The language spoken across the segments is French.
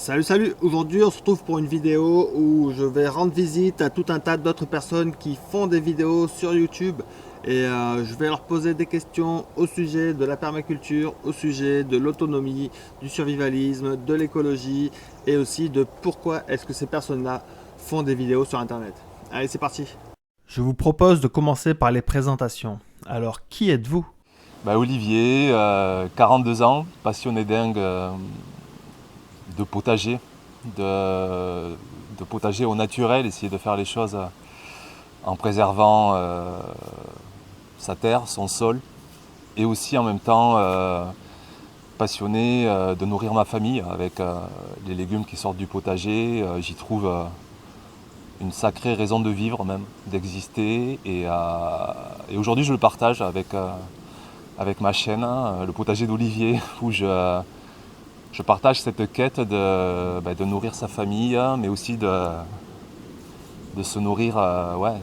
Salut, aujourd'hui on se retrouve pour une vidéo où je vais rendre visite à tout un tas d'autres personnes qui font des vidéos sur YouTube et je vais leur poser des questions au sujet de la permaculture, au sujet de l'autonomie, du survivalisme, de l'écologie et aussi de pourquoi est-ce que ces personnes-là font des vidéos sur internet. Allez, c'est parti. Je vous propose de commencer par les présentations. Alors, qui êtes-vous ? Olivier, 42 ans, passionné dingue de potager, de potager au naturel, essayer de faire les choses en préservant sa terre, son sol, et aussi en même temps passionné de nourrir ma famille avec les légumes qui sortent du potager. J'y trouve une sacrée raison de vivre même, d'exister, et aujourd'hui je le partage avec ma chaîne, le potager d'Olivier, où je partage cette quête de nourrir sa famille, mais aussi de se nourrir,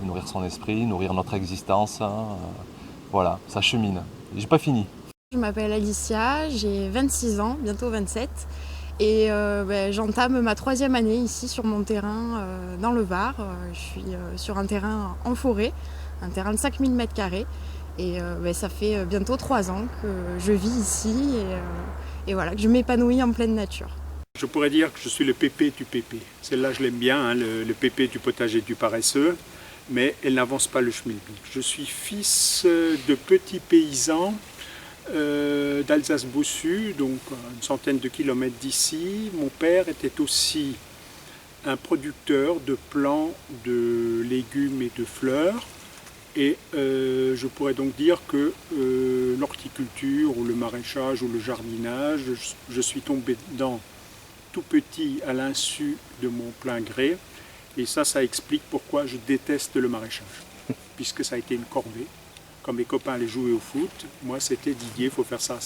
nourrir son esprit, nourrir notre existence. Voilà, ça chemine. J'ai pas fini. Je m'appelle Alicia, j'ai 26 ans, bientôt 27, et j'entame ma 3e année ici sur mon terrain dans le Var. Je suis sur un terrain en forêt, un terrain de 5000 m², et ça fait bientôt 3 ans que je vis ici et voilà, que je m'épanouis en pleine nature. Je pourrais dire que je suis le pépé du pépé. Celle-là, je l'aime bien, le pépé du potager du paresseux, mais elle n'avance pas le schmilblick. Je suis fils de petits paysans d'Alsace-Bossu, donc à une centaine de kilomètres d'ici. Mon père était aussi un producteur de plants, de légumes et de fleurs. Et je pourrais donc dire que l'horticulture ou le maraîchage ou le jardinage, je suis tombé dedans tout petit à l'insu de mon plein gré. Et ça explique pourquoi je déteste le maraîchage, puisque ça a été une corvée. Quand mes copains allaient jouer au foot, moi c'était Didier, il faut faire ça.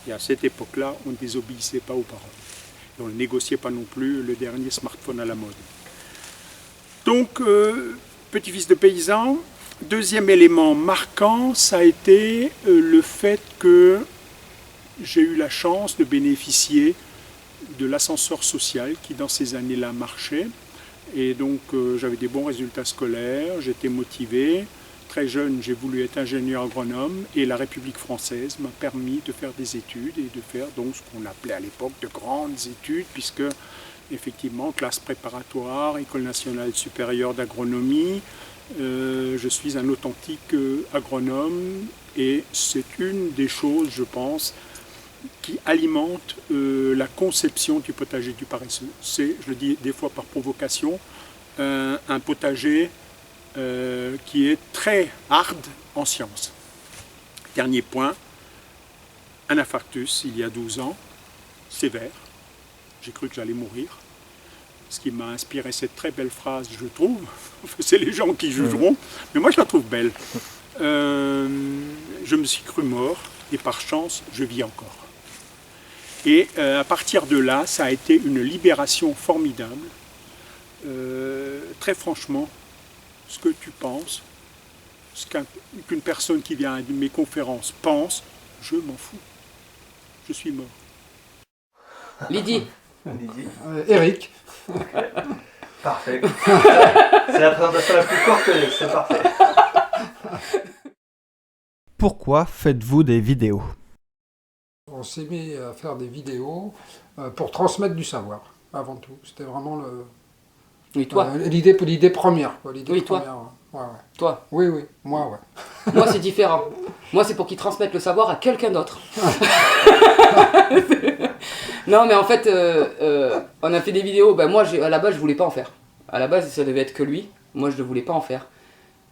Et à cette époque-là, on ne désobéissait pas aux paroles. Et on ne négociait pas non plus le dernier smartphone à la mode. Donc, petit-fils de paysan. Deuxième élément marquant, ça a été le fait que j'ai eu la chance de bénéficier de l'ascenseur social qui dans ces années-là marchait. Et donc j'avais des bons résultats scolaires, j'étais motivé. Très jeune, j'ai voulu être ingénieur agronome et la République française m'a permis de faire des études et de faire donc ce qu'on appelait à l'époque de grandes études, puisque effectivement, classe préparatoire, École nationale supérieure d'agronomie, je suis un authentique agronome et c'est une des choses, je pense, qui alimente la conception du potager du paresseux. C'est, je le dis des fois par provocation, un potager qui est très hard en sciences. Dernier point, un infarctus il y a 12 ans, sévère. J'ai cru que j'allais mourir. Ce qui m'a inspiré cette très belle phrase, je trouve, c'est les gens qui jugeront, mais moi je la trouve belle. Je me suis cru mort et par chance, je vis encore. Et à partir de là, ça a été une libération formidable. Très franchement, ce que tu penses, ce qu'une personne qui vient à mes conférences pense, je m'en fous. Je suis mort. Lydie. Eric. Parfait. C'est la présentation la plus courte, c'est parfait. Pourquoi faites-vous des vidéos ? On s'est mis à faire des vidéos pour transmettre du savoir, avant tout. C'était vraiment Oui, toi. l'idée première. Quoi, l'idée Oui, toi. première, ouais. Toi. Oui, moi, ouais. Moi, c'est différent. Moi, c'est pour qu'ils transmettent le savoir à quelqu'un d'autre. Non, mais en fait, on a fait des vidéos. Moi, à la base, je voulais pas en faire. À la base, ça devait être que lui. Moi, je ne voulais pas en faire.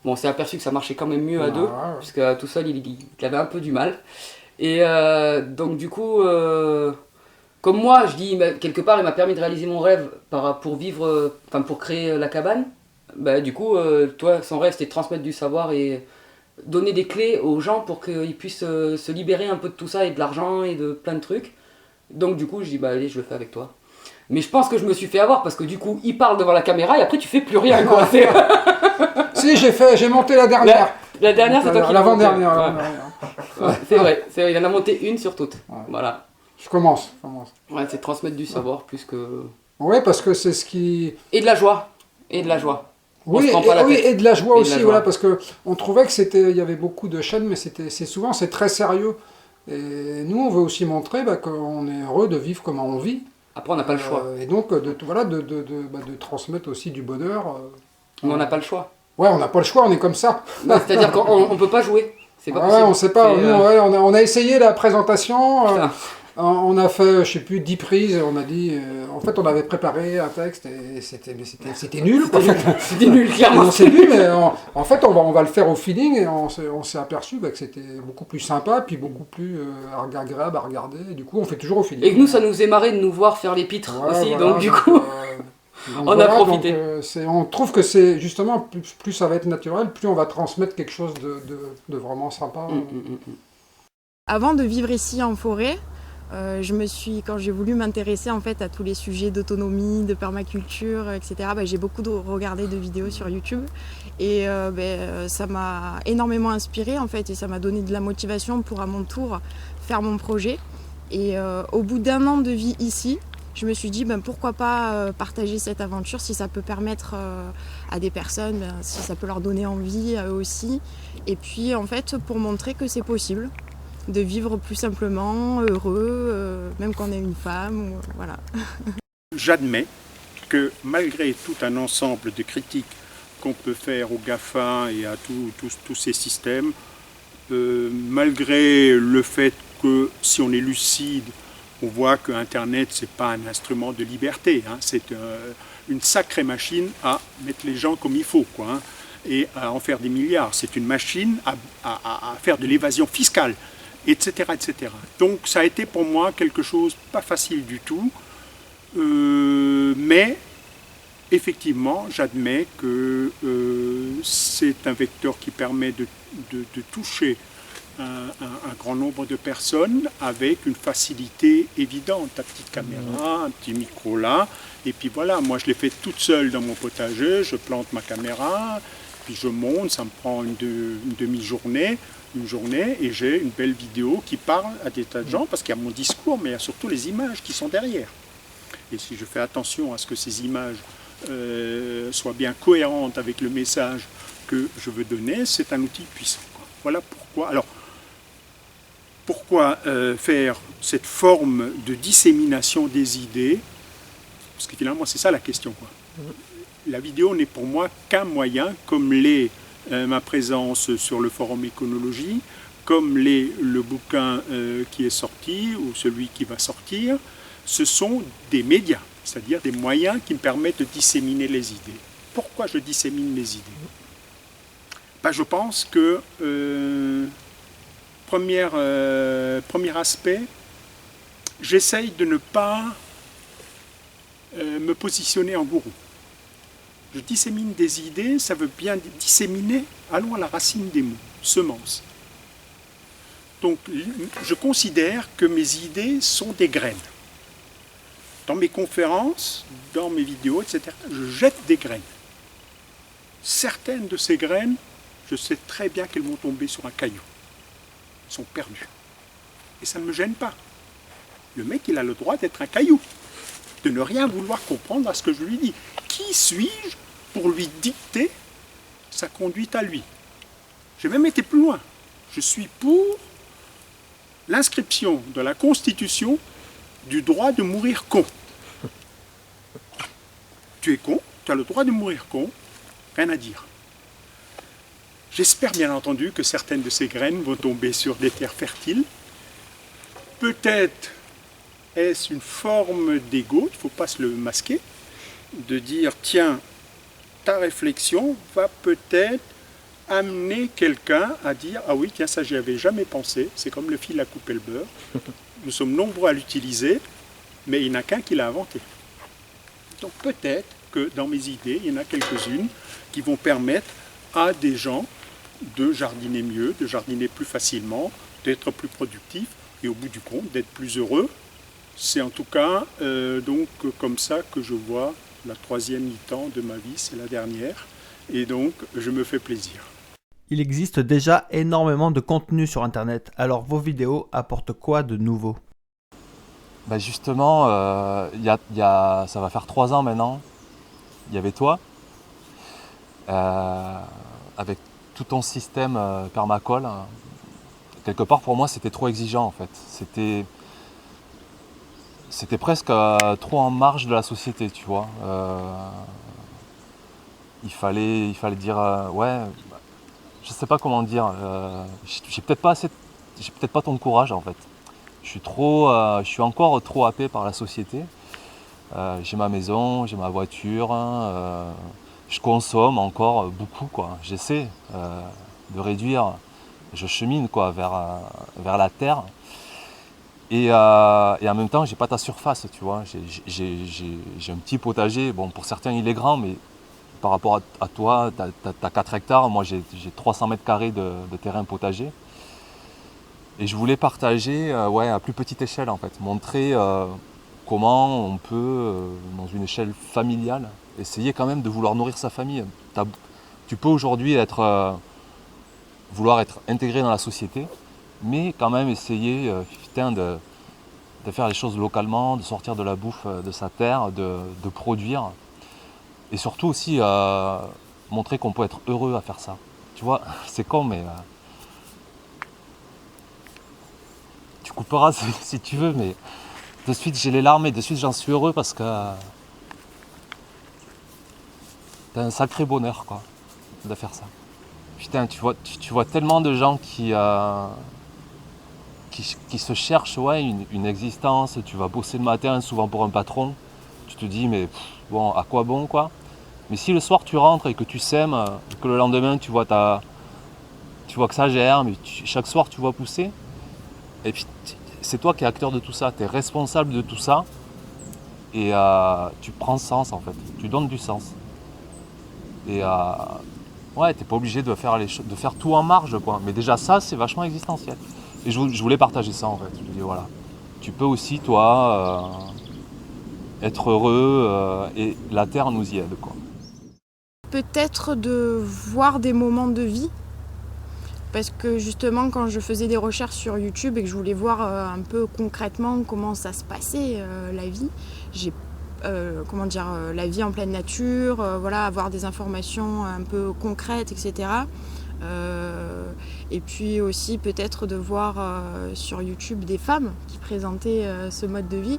Bon, on s'est aperçu que ça marchait quand même mieux à deux, puisque tout seul, il avait un peu du mal. Et donc, du coup, comme moi, je dis, quelque part, il m'a permis de réaliser mon rêve pour vivre, pour créer la cabane. Du coup, toi, son rêve, c'était de transmettre du savoir et donner des clés aux gens pour qu'ils puissent se libérer un peu de tout ça et de l'argent et de plein de trucs. Donc du coup, je dis, allez, je le fais avec toi. Mais je pense que je me suis fait avoir parce que du coup, il parle devant la caméra et après, tu fais plus rien, quoi. Si, j'ai monté la dernière. La dernière, c'est toi qui l'as monté. L'avant-dernière. Ouais. C'est vrai, il en a monté une sur toutes. Ouais. Voilà. Je commence. Ouais, c'est transmettre du savoir plus que... Ouais, parce que c'est ce qui... Et de la joie. Et de la joie. On Oui, se prend pas la tête. et de la joie Et de aussi, la joie. voilà, parce que on trouvait que il y avait beaucoup de chaînes, mais c'est très sérieux. Et nous, on veut aussi montrer qu'on est heureux de vivre comme on vit. Après, on n'a pas le choix. Et donc, de transmettre aussi du bonheur. Mais on n'a pas le choix. Ouais, on n'a pas le choix, on est comme ça. Non, c'est-à-dire qu'on ne peut pas jouer. C'est pas possible. On sait pas. C'est, Nous, on a essayé la présentation. Putain. On a fait, je sais plus, 10 prises. On a dit. En fait, on avait préparé un texte et c'était nul. Quoi. C'était nul, clairement. On s'est dit, mais en fait, on va le faire au feeling et on s'est aperçu que c'était beaucoup plus sympa, puis beaucoup plus agréable à regarder. Et du coup, on fait toujours au feeling. Et que nous, ça nous est marré de nous voir faire les pitres Ouais, aussi. voilà, Donc, du coup, on a profité. On trouve que c'est justement, plus ça va être naturel, plus on va transmettre quelque chose de vraiment sympa. Avant de vivre ici en forêt, quand j'ai voulu m'intéresser en fait à tous les sujets d'autonomie, de permaculture, etc., j'ai beaucoup regardé de vidéos sur YouTube et ça m'a énormément inspirée en fait et ça m'a donné de la motivation pour à mon tour faire mon projet. Et au bout d'1 an de vie ici, je me suis dit pourquoi pas partager cette aventure si ça peut permettre à des personnes, si ça peut leur donner envie à eux aussi. Et puis en fait pour montrer que c'est possible de vivre plus simplement, heureux, même quand on est une femme. Voilà. J'admets que malgré tout un ensemble de critiques qu'on peut faire aux GAFA et à tous ces systèmes, malgré le fait que si on est lucide, on voit que Internet, ce n'est pas un instrument de liberté, hein, c'est une sacrée machine à mettre les gens comme il faut, quoi, hein, et à en faire des milliards. C'est une machine à faire de l'évasion fiscale, etc., etc. Donc ça a été pour moi quelque chose pas facile du tout, mais effectivement, j'admets que c'est un vecteur qui permet de toucher un grand nombre de personnes avec une facilité évidente. Ta petite caméra, un petit micro là, et puis voilà, moi je l'ai fait toute seule dans mon potager, je plante ma caméra, puis je monte, ça me prend une demi-journée, une journée, et j'ai une belle vidéo qui parle à des tas de gens, parce qu'il y a mon discours, mais il y a surtout les images qui sont derrière. Et si je fais attention à ce que ces images soient bien cohérentes avec le message que je veux donner, c'est un outil puissant, quoi. Voilà pourquoi. Alors, pourquoi faire cette forme de dissémination des idées? Parce que finalement, c'est ça la question, quoi. La vidéo n'est pour moi qu'un moyen, comme l'est ma présence sur le forum Éconologie, comme l'est le bouquin qui est sorti ou celui qui va sortir. Ce sont des médias, c'est-à-dire des moyens qui me permettent de disséminer les idées. Pourquoi je dissémine mes idées? Je pense que, premier aspect, j'essaye de ne pas me positionner en gourou. Je dissémine des idées, ça veut bien disséminer, allons à la racine des mots, semence. Donc je considère que mes idées sont des graines. Dans mes conférences, dans mes vidéos, etc., je jette des graines. Certaines de ces graines, je sais très bien qu'elles vont tomber sur un caillou. Elles sont perdues. Et ça ne me gêne pas. Le mec, il a le droit d'être un caillou, de ne rien vouloir comprendre à ce que je lui dis. Qui suis-je pour lui dicter sa conduite à lui? J'ai même été plus loin. Je suis pour l'inscription de la Constitution du droit de mourir con. Tu es con, tu as le droit de mourir con, rien à dire. J'espère bien entendu que certaines de ces graines vont tomber sur des terres fertiles. Peut-être est-ce une forme d'ego, il ne faut pas se le masquer, de dire tiens, ta réflexion va peut-être amener quelqu'un à dire ah oui, tiens, ça j'y avais jamais pensé, c'est comme le fil à couper le beurre. Nous sommes nombreux à l'utiliser, mais il n'y en a qu'un qui l'a inventé. Donc peut-être que dans mes idées, il y en a quelques-unes qui vont permettre à des gens de jardiner mieux, de jardiner plus facilement, d'être plus productifs et au bout du compte d'être plus heureux. C'est en tout cas donc comme ça que je vois la troisième mi-temps de ma vie, c'est la dernière, et donc je me fais plaisir. Il existe déjà énormément de contenu sur Internet, alors vos vidéos apportent quoi de nouveau? Bah justement, ça va faire 3 ans maintenant, il y avait toi, avec tout ton système permacole. Quelque part pour moi c'était trop exigeant en fait. C'était presque trop en marge de la société, tu vois. Il fallait dire ouais, je sais pas comment dire. J'ai peut-être pas ton courage en fait. Je suis encore trop happé par la société. J'ai ma maison, j'ai ma voiture, je consomme encore beaucoup quoi. J'essaie de réduire, je chemine quoi vers la terre. Et en même temps, j'ai pas ta surface, tu vois. J'ai un petit potager. Bon, pour certains, il est grand, mais par rapport à toi, t'as 4 hectares. Moi, j'ai 300 mètres carrés de terrain potager. Et je voulais partager à plus petite échelle, en fait. Montrer comment on peut, dans une échelle familiale, essayer quand même de vouloir nourrir sa famille. Tu peux aujourd'hui vouloir être intégré dans la société, mais quand même essayer de faire les choses localement, de sortir de la bouffe de sa terre, de produire. Et surtout aussi montrer qu'on peut être heureux à faire ça. Tu vois, c'est con, mais tu couperas si tu veux, mais de suite j'ai les larmes et de suite j'en suis heureux parce que t'as un sacré bonheur quoi, de faire ça. Putain, tu vois tellement de gens qui se cherchent une existence. Tu vas bosser le matin souvent pour un patron, tu te dis mais bon, à quoi bon quoi. Mais si le soir tu rentres et que tu sèmes, que le lendemain tu vois que ça germe, chaque soir tu vois pousser, et puis c'est toi qui es acteur de tout ça, tu es responsable de tout ça, et tu prends sens en fait, tu donnes du sens. Et t'es pas obligé de faire tout en marge quoi, mais déjà ça c'est vachement existentiel. Et je voulais partager ça en fait, je dis voilà, tu peux aussi toi être heureux et la terre nous y aide quoi. Peut-être de voir des moments de vie, parce que justement quand je faisais des recherches sur YouTube et que je voulais voir un peu concrètement comment ça se passait la vie, la vie en pleine nature, avoir des informations un peu concrètes, etc. Et puis aussi peut-être de voir sur YouTube des femmes qui présentaient ce mode de vie.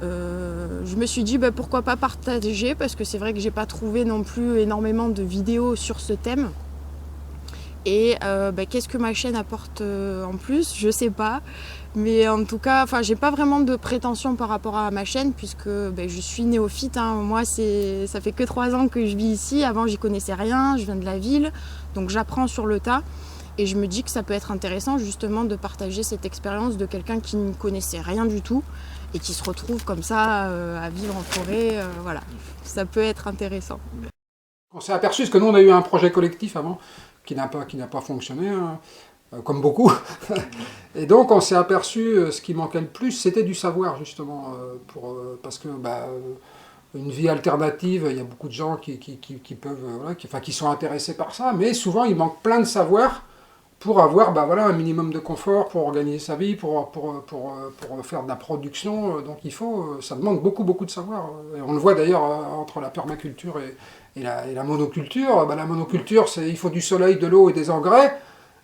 Je me suis dit pourquoi pas partager, parce que c'est vrai que j'ai pas trouvé non plus énormément de vidéos sur ce thème. Et qu'est-ce que ma chaîne apporte en plus, je sais pas. Mais en tout cas, j'ai pas vraiment de prétention par rapport à ma chaîne, puisque je suis néophyte. Moi, ça fait que 3 ans que je vis ici. Avant, j'y connaissais rien, je viens de la ville, donc j'apprends sur le tas. Et je me dis que ça peut être intéressant justement de partager cette expérience de quelqu'un qui ne connaissait rien du tout et qui se retrouve comme ça à vivre en forêt. Ça peut être intéressant. On s'est aperçu, parce que nous on a eu un projet collectif avant qui n'a pas fonctionné, comme beaucoup. Et donc on s'est aperçu, ce qui manquait le plus, c'était du savoir justement, parce que une vie alternative, il y a beaucoup de gens qui sont intéressés par ça, mais souvent il manque plein de savoir pour avoir un minimum de confort, pour organiser sa vie, pour faire de la production. Donc ça demande beaucoup de savoir. Et on le voit d'ailleurs entre la permaculture et la monoculture. La monoculture, il faut du soleil, de l'eau et des engrais,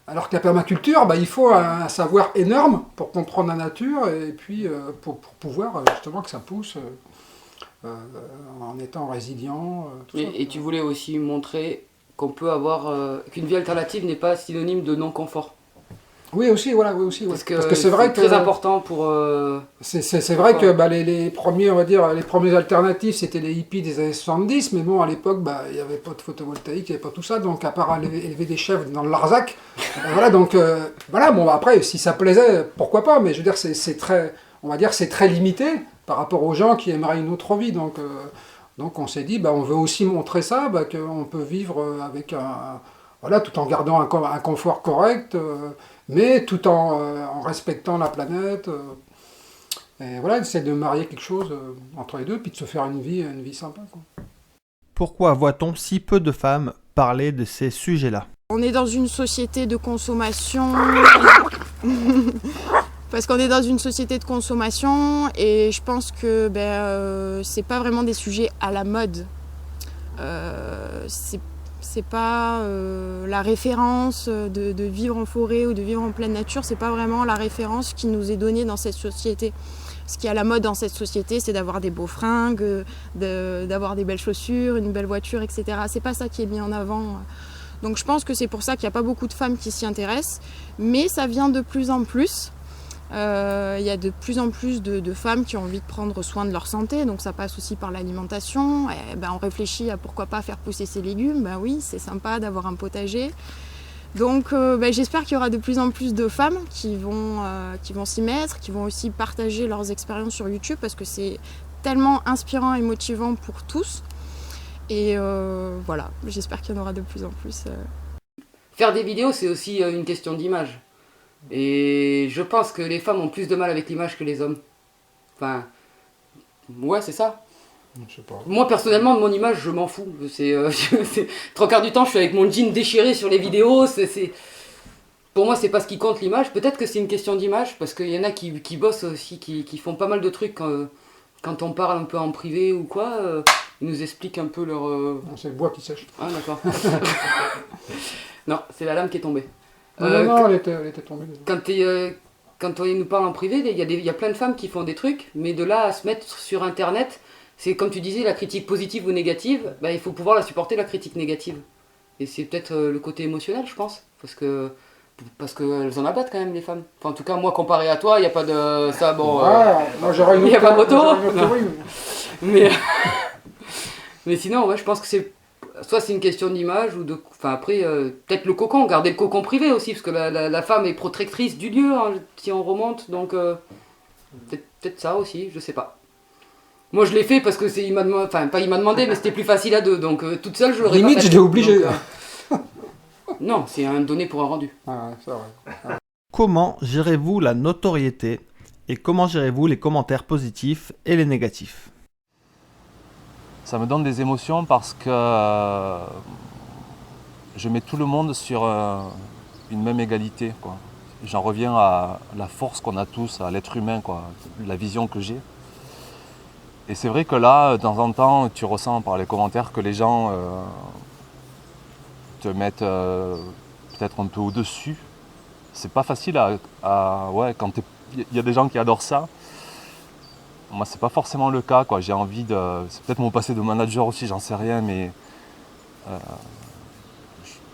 alors que la permaculture, il faut un savoir énorme pour comprendre la nature et puis pour pouvoir justement que ça pousse en étant résilient. Et tu voulais aussi montrer qu'on peut qu'une vie alternative n'est pas synonyme de non-confort. Oui, aussi. Parce que c'est vrai que très important pour... C'est vrai que les premiers alternatifs, c'était les hippies des années 70, mais bon, à l'époque, il n'y avait pas de photovoltaïque, il n'y avait pas tout ça, donc à part élever des chèvres dans le Larzac, après, si ça plaisait, pourquoi pas, mais je veux dire, c'est très limité par rapport aux gens qui aimeraient une autre vie, donc on s'est dit, on veut aussi montrer ça, qu'on peut vivre avec tout en gardant un confort correct, mais tout en respectant la planète. Et essayer de marier quelque chose entre les deux, puis de se faire une vie sympa, quoi. Pourquoi voit-on si peu de femmes parler de ces sujets-là ? On est dans une société de consommation Parce qu'on est dans une société de consommation et je pense que c'est pas vraiment des sujets à la mode. C'est pas la référence de vivre en forêt ou de vivre en pleine nature, c'est pas vraiment la référence qui nous est donnée dans cette société. Ce qui est à la mode dans cette société, c'est d'avoir des beaux fringues, d'avoir des belles chaussures, une belle voiture, etc. C'est pas ça qui est mis en avant. Donc je pense que c'est pour ça qu'il n'y a pas beaucoup de femmes qui s'y intéressent, mais ça vient de plus en plus. Il y a de plus en plus de femmes qui ont envie de prendre soin de leur santé, donc ça passe aussi par l'alimentation. On réfléchit à pourquoi pas faire pousser ses légumes. Ben oui, c'est sympa d'avoir un potager. Donc j'espère qu'il y aura de plus en plus de femmes qui vont s'y mettre, qui vont aussi partager leurs expériences sur YouTube parce que c'est tellement inspirant et motivant pour tous. Et voilà, j'espère qu'il y en aura de plus en plus. Faire des vidéos, c'est aussi une question d'image. Et je pense que les femmes ont plus de mal avec l'image que les hommes. Enfin, ouais, c'est ça. Je sais pas. Moi, personnellement, de mon image, je m'en fous. Trois quarts du temps, je suis avec mon jean déchiré sur les vidéos. Pour moi, c'est pas ce qui compte, l'image. Peut-être que c'est une question d'image, parce qu'il y en a qui bossent aussi, qui font pas mal de trucs quand on parle un peu en privé ou quoi. Ils nous expliquent un peu leur... Non, c'est le bois qui sèche. Ah, d'accord. Non, c'est la lame qui est tombée. Non, elle était tombée. Quand on nous parle en privé, il y a plein de femmes qui font des trucs, mais de là à se mettre sur Internet, c'est comme tu disais, la critique positive ou négative, il faut pouvoir la supporter, la critique négative. Et c'est peut-être le côté émotionnel, je pense, parce qu'elles en abattent quand même, les femmes. Enfin, en tout cas, moi, comparé à toi, il n'y a pas de... Ça, bon... moi, j'aurais une il n'y a pas de autre retour. théorie. Mais sinon, ouais, je pense que c'est... Soit c'est une question d'image, ou de... Enfin, après, peut-être le cocon, garder le cocon privé aussi, parce que la femme est protectrice du lieu, hein, si on remonte, donc... peut-être ça aussi, je sais pas. Moi, je l'ai fait parce que il m'a demandé... Enfin, pas il m'a demandé, mais c'était plus facile à deux, donc toute seule, je l'aurais pas fait. Limite, je l'ai obligé. Donc, non, c'est un donné pour un rendu. Ah, c'est vrai. Comment gérez-vous la notoriété et comment gérez-vous les commentaires positifs et les négatifs? Ça me donne des émotions parce que je mets tout le monde sur une même égalité, quoi. J'en reviens à la force qu'on a tous, à l'être humain, quoi, la vision que j'ai. Et c'est vrai que là, de temps en temps, tu ressens par les commentaires que les gens te mettent peut-être un peu au-dessus. C'est pas facile ouais, quand il y a des gens qui adorent ça. Moi, c'est pas forcément le cas, quoi. J'ai envie de... C'est peut-être mon passé de manager aussi, j'en sais rien, mais...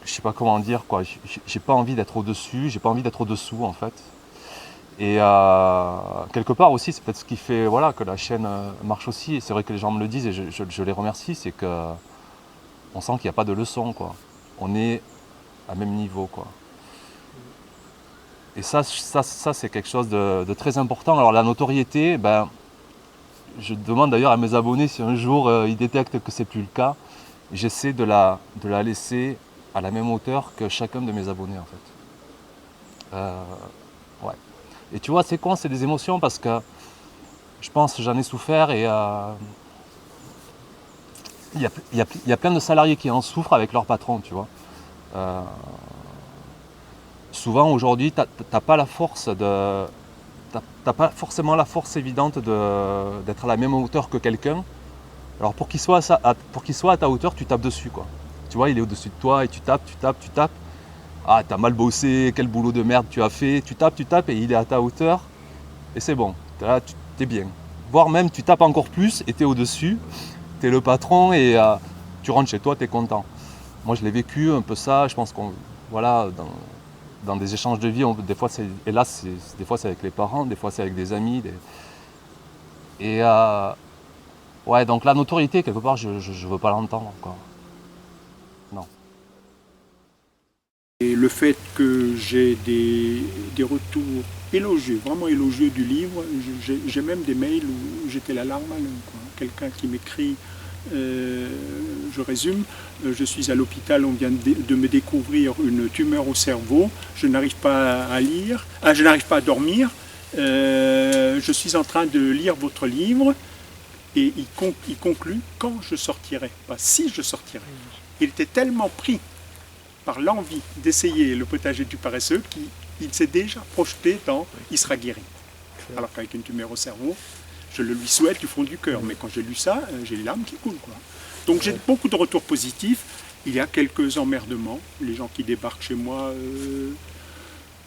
je sais pas comment dire, quoi. J'ai pas envie d'être au-dessus, j'ai pas envie d'être au-dessous, en fait. Et quelque part aussi, c'est peut-être ce qui fait que la chaîne marche aussi. Et c'est vrai que les gens me le disent et je les remercie, c'est qu'on sent qu'il n'y a pas de leçon, quoi. On est à même niveau, quoi. Et ça c'est quelque chose de très important. Alors la notoriété, je demande d'ailleurs à mes abonnés si un jour ils détectent que c'est plus le cas, j'essaie de la laisser à la même hauteur que chacun de mes abonnés, en fait. Ouais. Et tu vois, c'est con, c'est des émotions parce que je pense que j'en ai souffert et il y a plein de salariés qui en souffrent avec leur patron, tu vois. Souvent aujourd'hui, t'as pas la force de... T'as pas forcément la force évidente d'être à la même hauteur que quelqu'un. Alors pour qu'il soit à ta hauteur, tu tapes dessus, quoi. Tu vois, il est au-dessus de toi et tu tapes. Ah, t'as mal bossé, quel boulot de merde tu as fait. Tu tapes et il est à ta hauteur. Et c'est bon, là, t'es bien. Voire même, tu tapes encore plus et t'es au-dessus. T'es le patron et tu rentres chez toi, t'es content. Moi, je l'ai vécu un peu ça. Je pense qu'on... Voilà, dans des échanges de vie, des fois c'est avec les parents, des fois c'est avec des amis. Et ouais, donc la notoriété, quelque part, je veux pas l'entendre encore. Non. Et le fait que j'ai des retours élogieux, vraiment élogieux du livre, j'ai même des mails où j'étais la larme à l'œil, quoi. Quelqu'un qui m'écrit, je résume, je suis à l'hôpital, on vient de me découvrir une tumeur au cerveau, je n'arrive pas à lire, je n'arrive pas à dormir, je suis en train de lire votre livre, et il conclut quand je sortirai, pas si je sortirai. Il était tellement pris par l'envie d'essayer le potager du paresseux Il s'est déjà projeté dans « il sera guéri ». Alors qu'avec une tumeur au cerveau, je le lui souhaite du fond du cœur. Mais quand j'ai lu ça, j'ai les larmes qui coulent, quoi. Donc j'ai beaucoup de retours positifs. Il y a quelques emmerdements. Les gens qui débarquent chez moi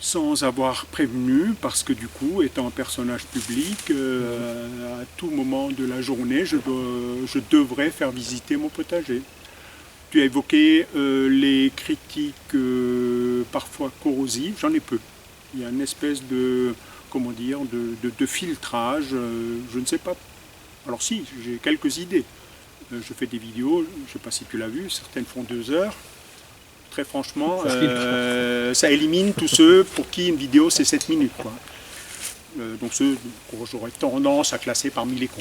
sans avoir prévenu, parce que du coup, étant un personnage public, à tout moment de la journée, je devrais faire visiter mon potager. Tu as évoqué les critiques parfois corrosives, j'en ai peu. Il y a une espèce de, comment dire, de filtrage, je ne sais pas. Alors si, j'ai quelques idées. Je fais des vidéos, je ne sais pas si tu l'as vu, certaines font 2 heures. Très franchement, ça élimine tous ceux pour qui une vidéo c'est 7 minutes, quoi. Donc ceux que j'aurais tendance à classer parmi les cons.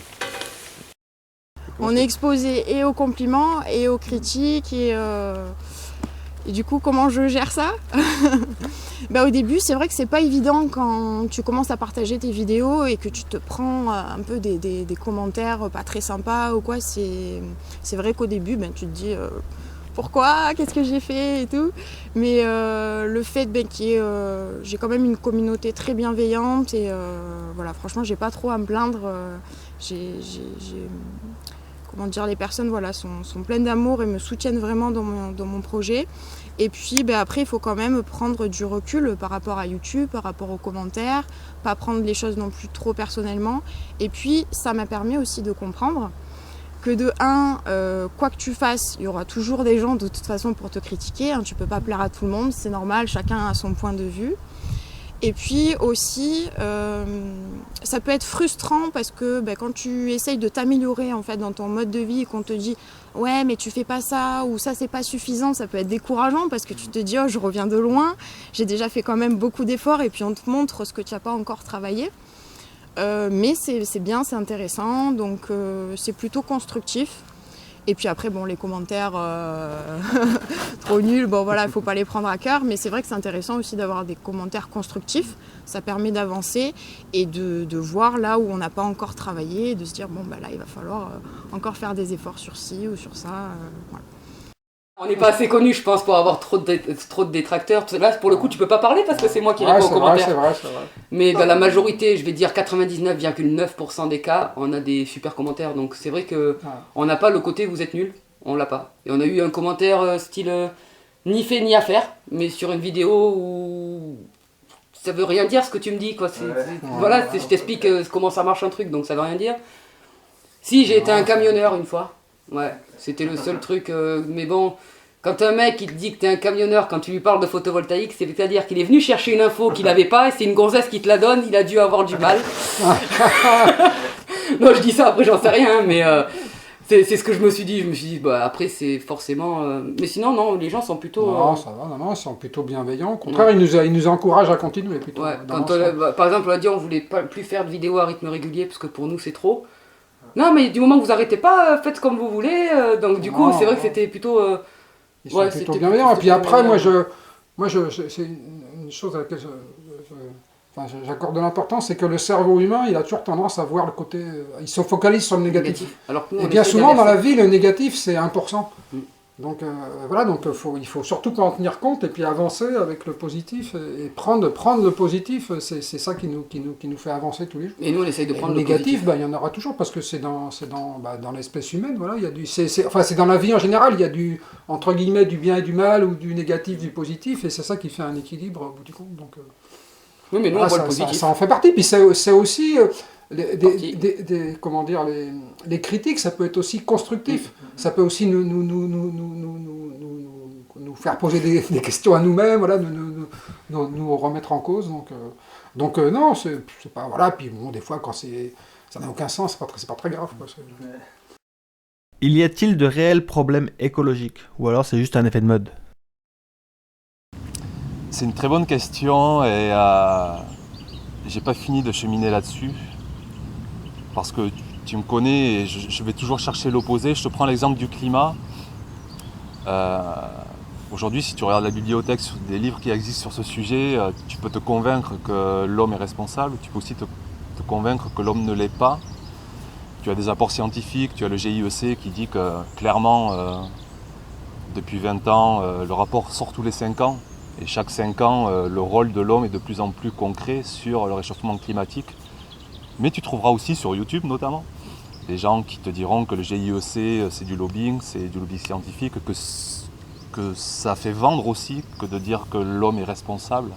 On est exposé et aux compliments et aux critiques et du coup comment je gère ça? Au début c'est vrai que c'est pas évident quand tu commences à partager tes vidéos et que tu te prends un peu des commentaires pas très sympas ou quoi. C'est vrai qu'au début tu te dis pourquoi, qu'est-ce que j'ai fait et tout. Mais le fait j'ai quand même une communauté très bienveillante et voilà, franchement j'ai pas trop à me plaindre. Comment dire, les personnes voilà, sont pleines d'amour et me soutiennent vraiment dans mon projet. Et puis après, il faut quand même prendre du recul par rapport à YouTube, par rapport aux commentaires, pas prendre les choses non plus trop personnellement. Et puis, ça m'a permis aussi de comprendre que de quoi que tu fasses, il y aura toujours des gens de toute façon pour te critiquer. Tu ne peux pas plaire à tout le monde, c'est normal, chacun a son point de vue. Et puis aussi, ça peut être frustrant parce que quand tu essayes de t'améliorer en fait, dans ton mode de vie et qu'on te dit « ouais mais tu fais pas ça » ou « ça c'est pas suffisant », ça peut être décourageant parce que tu te dis « oh je reviens de loin, j'ai déjà fait quand même beaucoup d'efforts » et puis on te montre ce que tu n'as pas encore travaillé. Mais c'est bien, c'est intéressant, donc c'est plutôt constructif. Et puis après, les commentaires trop nuls, voilà, il ne faut pas les prendre à cœur. Mais c'est vrai que c'est intéressant aussi d'avoir des commentaires constructifs. Ça permet d'avancer et de voir là où on n'a pas encore travaillé et de se dire, là, il va falloir encore faire des efforts sur ci ou sur ça. Voilà. On n'est pas assez connu, je pense, pour avoir trop de détracteurs. Là, pour le coup, tu peux pas parler parce que c'est moi qui réponds aux commentaires. C'est vrai. Mais dans la majorité, je vais dire 99,9% des cas, on a des super commentaires. Donc c'est vrai que on n'a pas le côté vous êtes nuls, on l'a pas. Et on a eu un commentaire style ni fait ni à faire, mais sur une vidéo où ça veut rien dire ce que tu me dis, quoi. Voilà, je t'explique comment ça marche un truc, donc ça veut rien dire. Si, j'ai été un camionneur une fois. Ouais, c'était le seul truc, mais bon, quand un mec il te dit que t'es un camionneur, quand tu lui parles de photovoltaïque, c'est-à-dire qu'il est venu chercher une info qu'il n'avait pas et c'est une gonzesse qui te la donne, il a dû avoir du mal. Non, je dis ça, après j'en sais rien, mais c'est ce que je me suis dit. Je me suis dit, après c'est forcément... Mais sinon, non, les gens sont plutôt... Non, ça va, non, ils sont plutôt bienveillants. Au contraire, ils nous encouragent à continuer plutôt. Ouais, quand par exemple, on a dit on voulait pas plus faire de vidéos à rythme régulier parce que pour nous c'est trop. Non, mais du moment que vous arrêtez pas, faites comme vous voulez. Donc du coup, c'est vrai que c'était plutôt... Ils sont plutôt bienveillants. Et puis après, moi, c'est une chose à laquelle j'accorde de l'importance, c'est que le cerveau humain, il a toujours tendance à voir le côté... il se focalise sur le négatif. Alors que nous, et bien souvent, dans la vie, le négatif, c'est 1%. Donc voilà, il faut surtout pas en tenir compte et puis avancer avec le positif et prendre le positif, c'est ça qui nous fait avancer tous les jours. Et nous on essaye de prendre le négatif, il y en aura toujours parce que c'est dans l'espèce humaine, voilà, il y a c'est dans la vie en général, il y a du entre guillemets du bien et du mal ou du négatif, du positif et c'est ça qui fait un équilibre au bout du compte. Donc oui, mais nous on voit le positif. Ça en fait partie, puis c'est aussi comment dire, les critiques, ça peut être aussi constructif. Ça peut aussi nous faire poser des questions à nous-mêmes, voilà, nous remettre en cause. Donc non, c'est pas... Voilà, puis bon, des fois, quand ça n'a aucun sens, c'est pas très grave. Quoi, Il y a-t-il de réels problèmes écologiques? Ou alors c'est juste un effet de mode? C'est une très bonne question et j'ai pas fini de cheminer là-dessus. Parce que tu me connais et je vais toujours chercher l'opposé. Je te prends l'exemple du climat. Aujourd'hui, si tu regardes la bibliothèque sur des livres qui existent sur ce sujet, tu peux te convaincre que l'homme est responsable. Tu peux aussi te convaincre que l'homme ne l'est pas. Tu as des apports scientifiques, tu as le GIEC qui dit que clairement, depuis 20 ans, le rapport sort tous les 5 ans. Et chaque 5 ans, le rôle de l'homme est de plus en plus concret sur le réchauffement climatique. Mais tu trouveras aussi sur YouTube notamment des gens qui te diront que le GIEC c'est du lobbying scientifique, que ça fait vendre aussi que de dire que l'homme est responsable.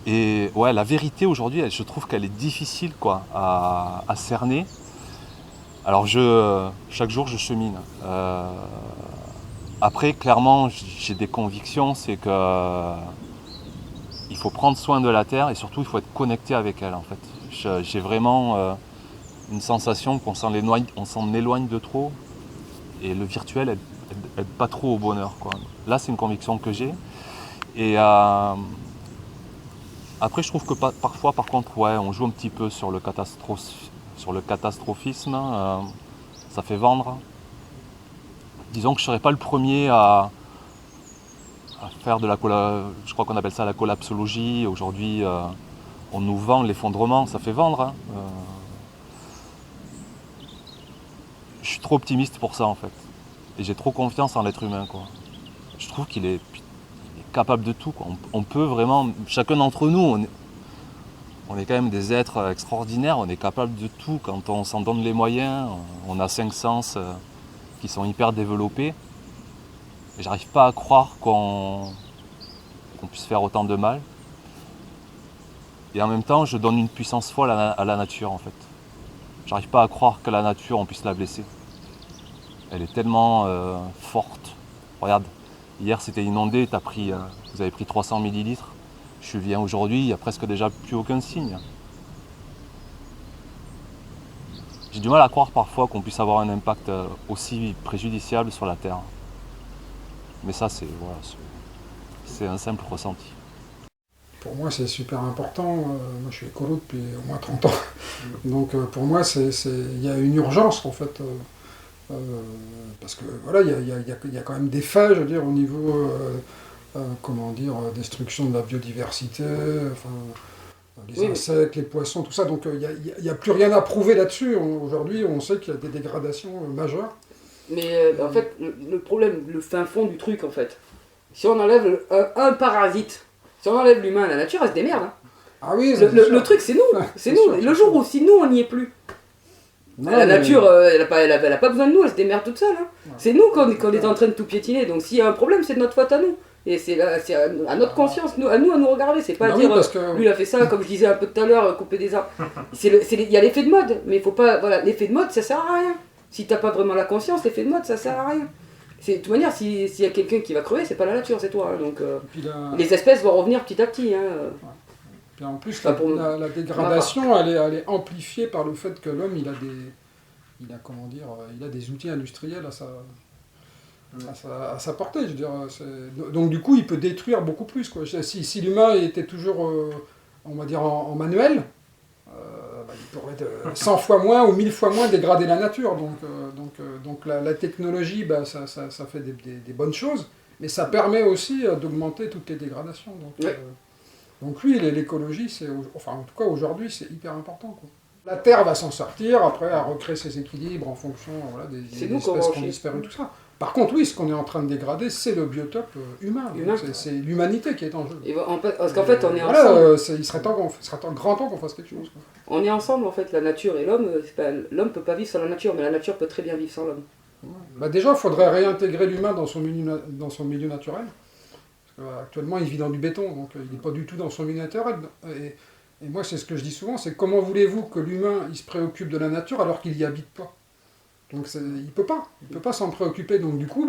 Et ouais, la vérité aujourd'hui, je trouve qu'elle est difficile quoi, à cerner. Alors chaque jour je chemine. Après, clairement, j'ai des convictions, c'est que il faut prendre soin de la Terre et surtout il faut être connecté avec elle en fait. J'ai vraiment une sensation qu'on s'en éloigne de trop et le virtuel aide pas trop au bonheur, quoi. Là, c'est une conviction que j'ai. Et après, je trouve que parfois, par contre, ouais, on joue un petit peu sur le catastrophisme. Ça fait vendre. Disons que je ne serais pas le premier à faire de la je crois qu'on appelle ça la collapsologie. Aujourd'hui, on nous vend l'effondrement, ça fait vendre. Hein. Je suis trop optimiste pour ça en fait. Et j'ai trop confiance en l'être humain, quoi. Je trouve qu'il est capable de tout, quoi. On peut vraiment, chacun d'entre nous, on est quand même des êtres extraordinaires, on est capable de tout quand on s'en donne les moyens. On a 5 sens qui sont hyper développés. Et j'arrive pas à croire qu'on puisse faire autant de mal. Et en même temps, je donne une puissance folle à la nature, en fait. J'arrive pas à croire que la nature, on puisse la blesser. Elle est tellement forte. Regarde, hier c'était inondé, vous avez pris 300 millilitres. Je viens aujourd'hui, il n'y a presque déjà plus aucun signe. J'ai du mal à croire parfois qu'on puisse avoir un impact aussi préjudiciable sur la Terre. Mais ça, c'est un simple ressenti. Pour moi, c'est super important. Moi, je suis écolo depuis au moins 30 ans. Donc, pour moi, il y a une urgence, en fait. Parce que, voilà, il y a quand même des faits, je veux dire, au niveau, destruction de la biodiversité, les insectes, les poissons, tout ça. Donc, il n'y a plus rien à prouver là-dessus. Aujourd'hui, on sait qu'il y a des dégradations majeures. Mais en fait, le problème, le fin fond du truc, en fait, si on enlève un parasite, si on enlève l'humain, la nature, elle se démerde. Hein. Ah oui, le truc, c'est nous. C'est nous. sûr, le jour où, si nous, on n'y est plus, non, la nature, elle a pas besoin de nous, elle se démerde toute seule. Hein. Ouais. C'est nous qu'on est en train de tout piétiner. Donc s'il y a un problème, c'est de notre faute à nous. Et c'est à notre conscience, à nous regarder. C'est pas dire, lui il a fait ça, comme je disais un peu tout à l'heure, couper des arbres. Il y a l'effet de mode, mais il faut pas. Voilà, l'effet de mode, ça sert à rien. Si t'as pas vraiment la conscience, l'effet de mode, ça sert à rien. De toute manière, s'il y a quelqu'un qui va crever, c'est pas la nature, c'est toi. Hein. Donc les espèces vont revenir petit à petit. Hein. Ouais. Puis en plus, la dégradation, elle est amplifiée par le fait que l'homme, il a des outils industriels à sa portée. Je veux dire, donc du coup, il peut détruire beaucoup plus, quoi. Si l'humain était toujours, on va dire, en manuel, il pourrait 100 fois moins ou 1000 fois moins dégrader la nature. Donc la technologie, ça fait des bonnes choses, mais ça permet aussi d'augmenter toutes les dégradations. Donc oui, l'écologie, en tout cas aujourd'hui, c'est hyper important, quoi. La Terre va s'en sortir, après, à recréer ses équilibres en fonction des espèces qui ont disparu, tout ça. Par contre, oui, ce qu'on est en train de dégrader, c'est le biotope humain. C'est l'humanité qui est en jeu. Parce qu'en fait, on est ensemble. Il serait grand temps qu'on fasse quelque chose, quoi. On est ensemble, en fait, la nature et l'homme. L'homme peut pas vivre sans la nature, mais la nature peut très bien vivre sans l'homme. Déjà, il faudrait réintégrer l'humain dans son milieu naturel. Actuellement, il vit dans du béton, donc il n'est pas du tout dans son milieu naturel. Et moi, c'est ce que je dis souvent, c'est comment voulez-vous que l'humain il se préoccupe de la nature alors qu'il n'y habite pas? Donc il peut pas s'en préoccuper. Donc du coup,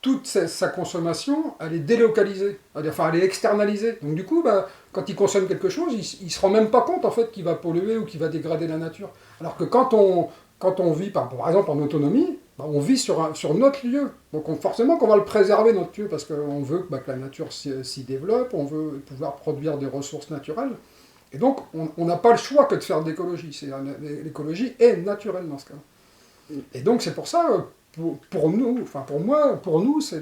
toute sa consommation, elle est délocalisée, elle est externalisée. Donc du coup, quand il consomme quelque chose, il se rend même pas compte en fait qu'il va polluer ou qu'il va dégrader la nature. Alors que quand on vit, par exemple, en autonomie, on vit sur notre lieu. Donc forcément qu'on va le préserver, notre lieu, parce qu'on veut que la nature s'y développe, on veut pouvoir produire des ressources naturelles. Et donc, on n'a pas le choix que de faire de l'écologie. L'écologie est naturelle dans ce cas. Et donc, c'est pour ça, pour nous, c'est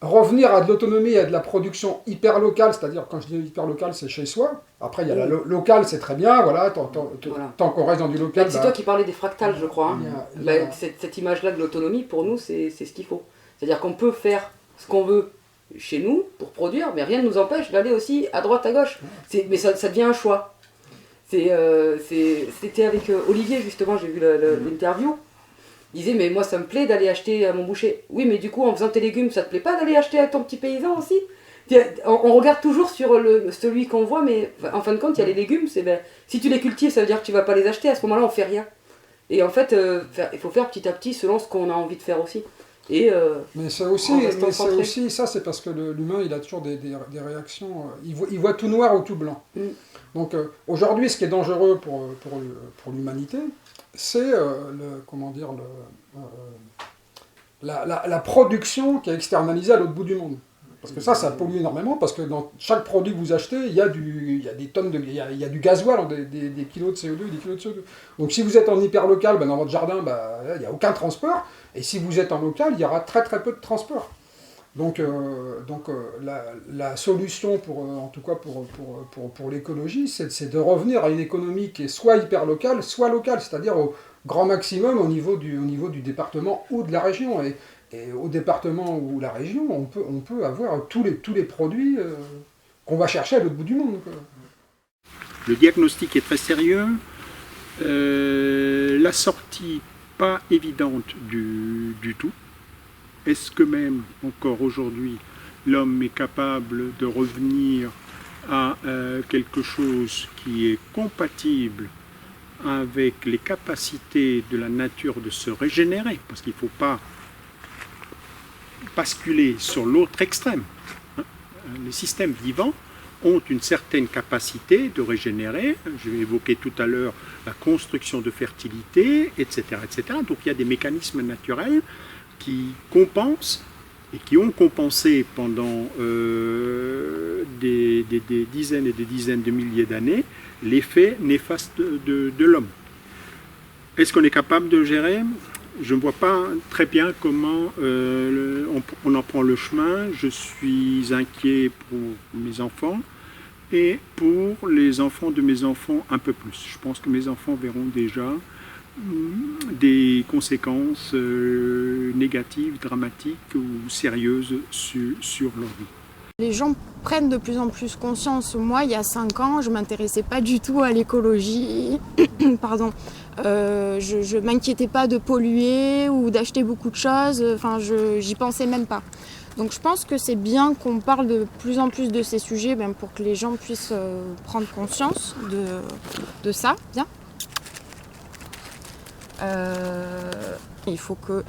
revenir à de l'autonomie et à de la production hyper locale, c'est-à-dire, quand je dis hyper locale, c'est chez soi. Après, il y a le local, c'est très bien, voilà, tant qu'on reste dans du local. C'est toi qui parlais des fractales, je crois. Hein. Cette image-là de l'autonomie, pour nous, c'est ce qu'il faut. C'est-à-dire qu'on peut faire ce qu'on veut chez nous pour produire, mais rien ne nous empêche d'aller aussi à droite, à gauche. Mais ça devient un choix. C'était avec Olivier, justement, j'ai vu l'interview. Il disait, mais moi ça me plaît d'aller acheter à mon boucher. Oui, mais du coup, en faisant tes légumes, ça te plaît pas d'aller acheter à ton petit paysan aussi? On regarde toujours sur celui qu'on voit, mais en fin de compte, il y a les légumes. Si tu les cultives, ça veut dire que tu vas pas les acheter. À ce moment-là, on fait rien. Et en fait, il faut faire petit à petit selon ce qu'on a envie de faire aussi. Mais c'est ça, c'est parce que l'humain, il a toujours des réactions. Il voit tout noir ou tout blanc. Donc aujourd'hui, ce qui est dangereux pour l'humanité, c'est la production qui est externalisée à l'autre bout du monde. Parce que ça pollue énormément, parce que dans chaque produit que vous achetez, il y a des tonnes il y a du gasoil, des kilos de CO2, des kilos de CO2. Donc si vous êtes en hyperlocal, dans votre jardin, il n'y a aucun transport. Et si vous êtes en local, il y aura très très peu de transport. Donc la solution en tout cas pour l'écologie, c'est de revenir à une économie qui est soit hyperlocale, soit locale, c'est-à-dire au grand maximum au niveau du département ou de la région. Et au département ou la région, on peut avoir tous les produits qu'on va chercher à l'autre bout du monde, quoi. Le diagnostic est très sérieux. La sortie pas évidente du tout. Est-ce que même encore aujourd'hui l'homme est capable de revenir à quelque chose qui est compatible avec les capacités de la nature de se régénérer, parce qu'il ne faut pas basculer sur l'autre extrême. Les systèmes vivants ont une certaine capacité de régénérer. Je vais évoquer tout à l'heure la construction de fertilité, etc., etc. Donc il y a des mécanismes naturels qui compensent et qui ont compensé pendant des dizaines et des dizaines de milliers d'années l'effet néfaste de l'homme. Est-ce qu'on est capable de gérer ? Je ne vois pas très bien comment on en prend le chemin. Je suis inquiet pour mes enfants et pour les enfants de mes enfants un peu plus. Je pense que mes enfants verront déjà des conséquences négatives, dramatiques ou sérieuses sur leur vie. Les gens prennent de plus en plus conscience. Moi, il y a 5 ans, je ne m'intéressais pas du tout à l'écologie. Pardon. Je ne m'inquiétais pas de polluer ou d'acheter beaucoup de choses. Enfin, j'y pensais même pas. Donc je pense que c'est bien qu'on parle de plus en plus de ces sujets, même pour que les gens puissent prendre conscience de ça. Bien. Il faut que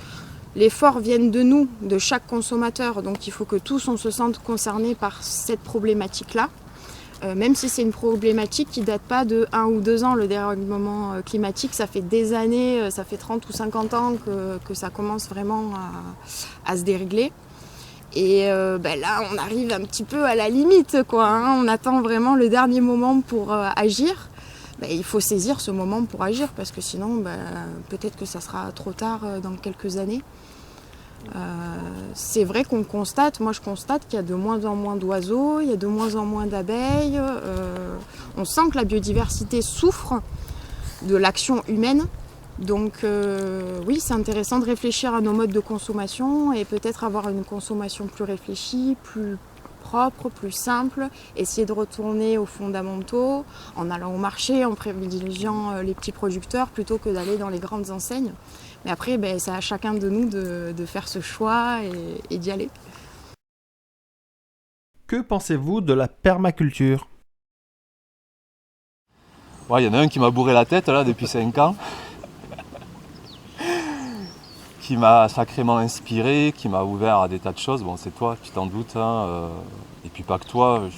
l'effort vienne de nous, de chaque consommateur. Donc il faut que tous on se sente concernés par cette problématique-là. Même si c'est une problématique qui ne date pas de 1 ou 2 ans, le dérèglement climatique, ça fait des années, ça fait 30 ou 50 ans que ça commence vraiment à se dérégler. Et là, on arrive un petit peu à la limite, quoi, hein. On attend vraiment le dernier moment pour agir. Il faut saisir ce moment pour agir, parce que sinon, peut-être que ça sera trop tard dans quelques années. C'est vrai qu'on constate, moi je constate qu'il y a de moins en moins d'oiseaux, il y a de moins en moins d'abeilles. On sent que la biodiversité souffre de l'action humaine. Donc oui, c'est intéressant de réfléchir à nos modes de consommation et peut-être avoir une consommation plus réfléchie, plus propre, plus simple, essayer de retourner aux fondamentaux en allant au marché, en privilégiant les petits producteurs plutôt que d'aller dans les grandes enseignes. Mais après, c'est à chacun de nous de faire ce choix et d'y aller. Que pensez-vous de la permaculture ? Ouais, y en a un qui m'a bourré la tête là depuis 5 ans. Qui m'a sacrément inspiré, qui m'a ouvert à des tas de choses. Bon, c'est toi, tu t'en doutes. Hein, et puis pas que toi.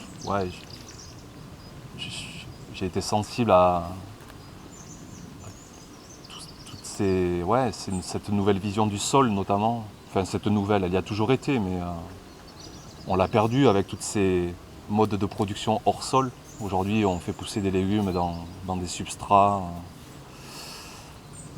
J'ai été sensible à toutes ces, cette nouvelle vision du sol notamment. Enfin, cette nouvelle, elle y a toujours été, mais on l'a perdue avec toutes ces modes de production hors sol. Aujourd'hui, on fait pousser des légumes dans des substrats.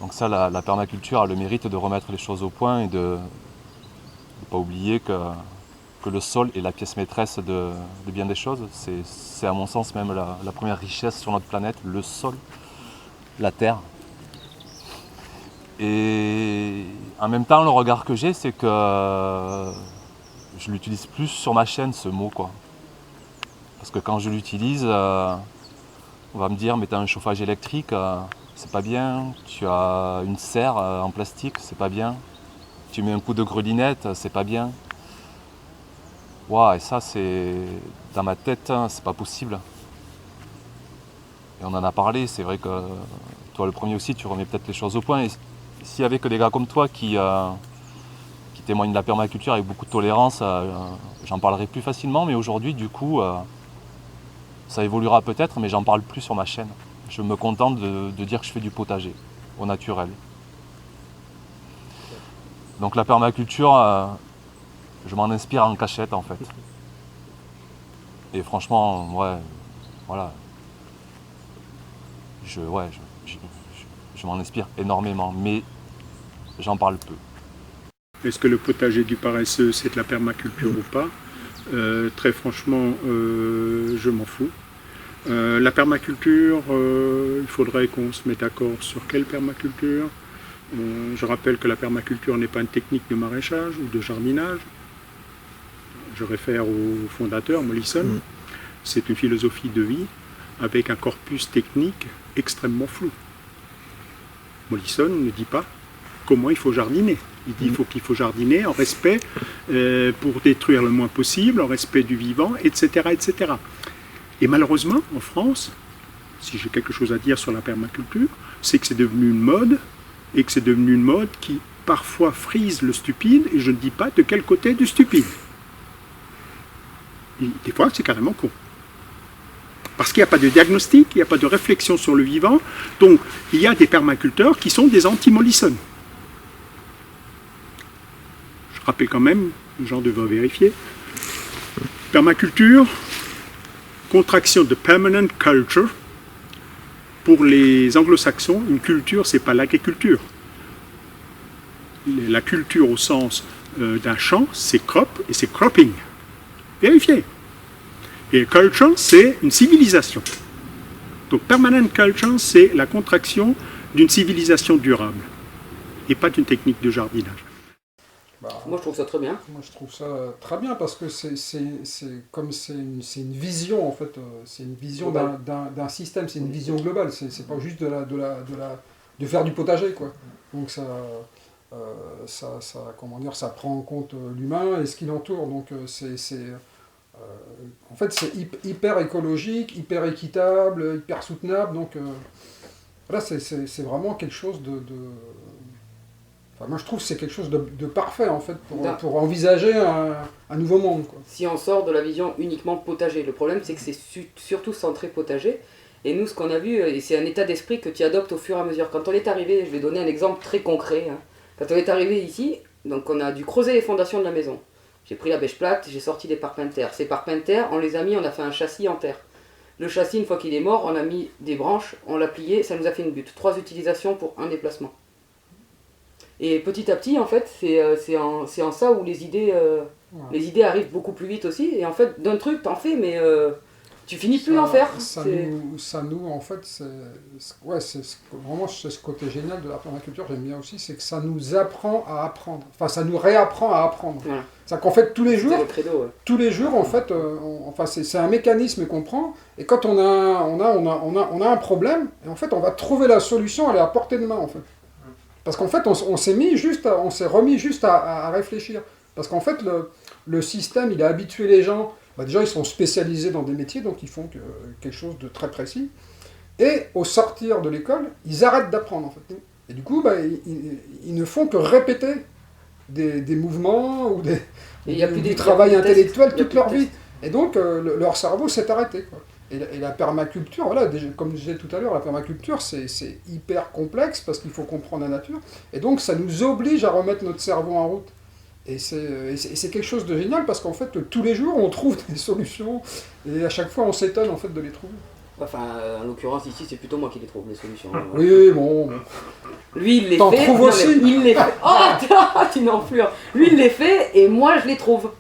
Donc ça, la permaculture a le mérite de remettre les choses au point et de ne pas oublier que le sol est la pièce maîtresse de bien des choses. C'est à mon sens même la première richesse sur notre planète, le sol, la terre. Et en même temps, le regard que j'ai, c'est que je l'utilise plus sur ma chaîne, ce mot, quoi. Parce que quand je l'utilise, on va me dire, mais tu as un chauffage électrique, c'est pas bien. Tu as une serre en plastique, c'est pas bien. Tu mets un coup de grelinette, c'est pas bien. Waouh, et ça, c'est dans ma tête, hein, c'est pas possible. Et on en a parlé, c'est vrai que toi, le premier aussi, tu remets peut-être les choses au point. Et s'il y avait que des gars comme toi qui témoignent de la permaculture avec beaucoup de tolérance, j'en parlerais plus facilement. Mais aujourd'hui, du coup, ça évoluera peut-être, mais j'en parle plus sur ma chaîne. Je me contente de dire que je fais du potager, au naturel. Donc la permaculture, je m'en inspire en cachette en fait. Et franchement, ouais, voilà. Je m'en inspire énormément, mais j'en parle peu. Est-ce que le potager du paresseux, c'est de la permaculture ou pas? Très franchement, je m'en fous. La permaculture, il faudrait qu'on se mette d'accord sur quelle permaculture. Je rappelle que la permaculture n'est pas une technique de maraîchage ou de jardinage. Je réfère au fondateur, Mollison. C'est une philosophie de vie avec un corpus technique extrêmement flou. Mollison ne dit pas comment il faut jardiner. Il dit qu'il faut jardiner en respect pour détruire le moins possible, en respect du vivant, etc., etc. Et malheureusement, en France, si j'ai quelque chose à dire sur la permaculture, c'est que c'est devenu une mode, et que c'est devenu une mode qui parfois frise le stupide, et je ne dis pas de quel côté du stupide. Et des fois, c'est carrément con. Parce qu'il n'y a pas de diagnostic, il n'y a pas de réflexion sur le vivant, donc il y a des permaculteurs qui sont des anti-Mollison. Je rappelle quand même, les gens devraient vérifier. Permaculture, contraction de permanent culture. Pour les anglo-saxons, une culture, c'est pas l'agriculture. La culture au sens d'un champ, c'est crop et c'est cropping. Vérifiez. Et culture, c'est une civilisation. Donc permanent culture, c'est la contraction d'une civilisation durable et pas d'une technique de jardinage. Moi je trouve ça très bien. Moi je trouve ça très bien parce que c'est une vision en fait, c'est une vision d'un système, c'est une vision globale, c'est pas juste de faire du potager quoi. Donc comment dire, ça prend en compte l'humain et ce qui l'entoure, donc en fait c'est hyper écologique, hyper équitable, hyper soutenable, donc voilà, c'est vraiment quelque chose de... Enfin, moi je trouve que c'est quelque chose de parfait en fait pour envisager un nouveau monde, quoi. Si on sort de la vision uniquement potager, le problème c'est que c'est surtout centré potager. Et nous ce qu'on a vu, et c'est un état d'esprit que tu adoptes au fur et à mesure. Quand on est arrivé, je vais donner un exemple très concret. Hein. Quand on est arrivé ici, donc on a dû creuser les fondations de la maison. J'ai pris la bêche plate, j'ai sorti des parpaings de terre. Ces parpaings de terre, on les a mis, on a fait un châssis en terre. Le châssis, une fois qu'il est mort, on a mis des branches, on l'a plié, ça nous a fait une butte. 3 utilisations pour un déplacement. Et petit à petit, en fait, c'est en ça où les idées arrivent beaucoup plus vite aussi. Et en fait, d'un truc, t'en fais, mais tu finis plus d'en faire. Ça nous, en fait, vraiment c'est ce côté génial de la permaculture, j'aime bien aussi, c'est que ça nous apprend à apprendre. Enfin, ça nous réapprend à apprendre. Voilà. C'est-à-dire qu'en fait, tous les jours, credo, ouais. en fait, c'est un mécanisme qu'on prend, et quand on a un problème, et en fait, on va trouver la solution, elle est à portée de main, en fait. Parce qu'en fait, on s'est remis juste à réfléchir. Parce qu'en fait, le système, il a habitué les gens. Déjà, ils sont spécialisés dans des métiers, donc ils font quelque chose de très précis. Et au sortir de l'école, ils arrêtent d'apprendre, en fait. Et du coup, ils ne font que répéter des mouvements ou du travail intellectuel toute leur vie. Et donc, leur cerveau s'est arrêté, quoi. Et la permaculture, voilà, déjà, comme je disais tout à l'heure, la permaculture, c'est hyper complexe parce qu'il faut comprendre la nature. Et donc, ça nous oblige à remettre notre cerveau en route. Et c'est quelque chose de génial parce qu'en fait, tous les jours, on trouve des solutions et à chaque fois, on s'étonne en fait de les trouver. Enfin, en l'occurrence, ici, c'est plutôt moi qui les trouve, les solutions. Oui, bon. Lui, il les T'en fait. trouves aussi. Il les fait. Oh, tu n'en plus. Lui, il les fait et moi, je les trouve.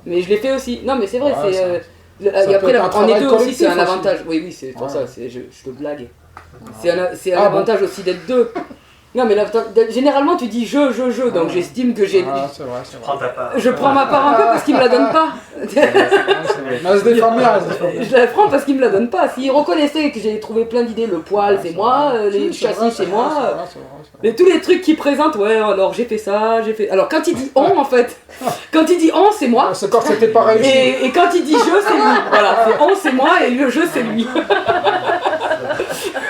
Mais je les fais aussi. Non, mais c'est vrai, c'est... Et après, on est deux aussi, c'est un avantage. Oui, c'est pour ça, je te blague. C'est un avantage aussi d'être deux. Non, mais là, généralement, tu dis je, donc j'estime que j'ai. Ah, c'est vrai, c'est vrai. Prends ta part. Je prends ma part un peu parce qu'il me la donne pas. C'est vrai. Mais elle se défend bien, elle se défend bien. Je la prends parce qu'il me la donne pas. S'il reconnaissait que j'ai trouvé plein d'idées, le poil c'est moi, les Si, c'est châssis vrai, c'est vrai, moi. c'est vrai, c'est vrai, c'est vrai. Mais tous les trucs qu'il présente, ouais, alors j'ai fait ça, j'ai fait. Alors quand il dit on en fait, quand il dit on c'est moi. Ah, c'est quand c'était pas réussi. Et quand il dit je c'est lui. Voilà, c'est on c'est moi et le je c'est lui.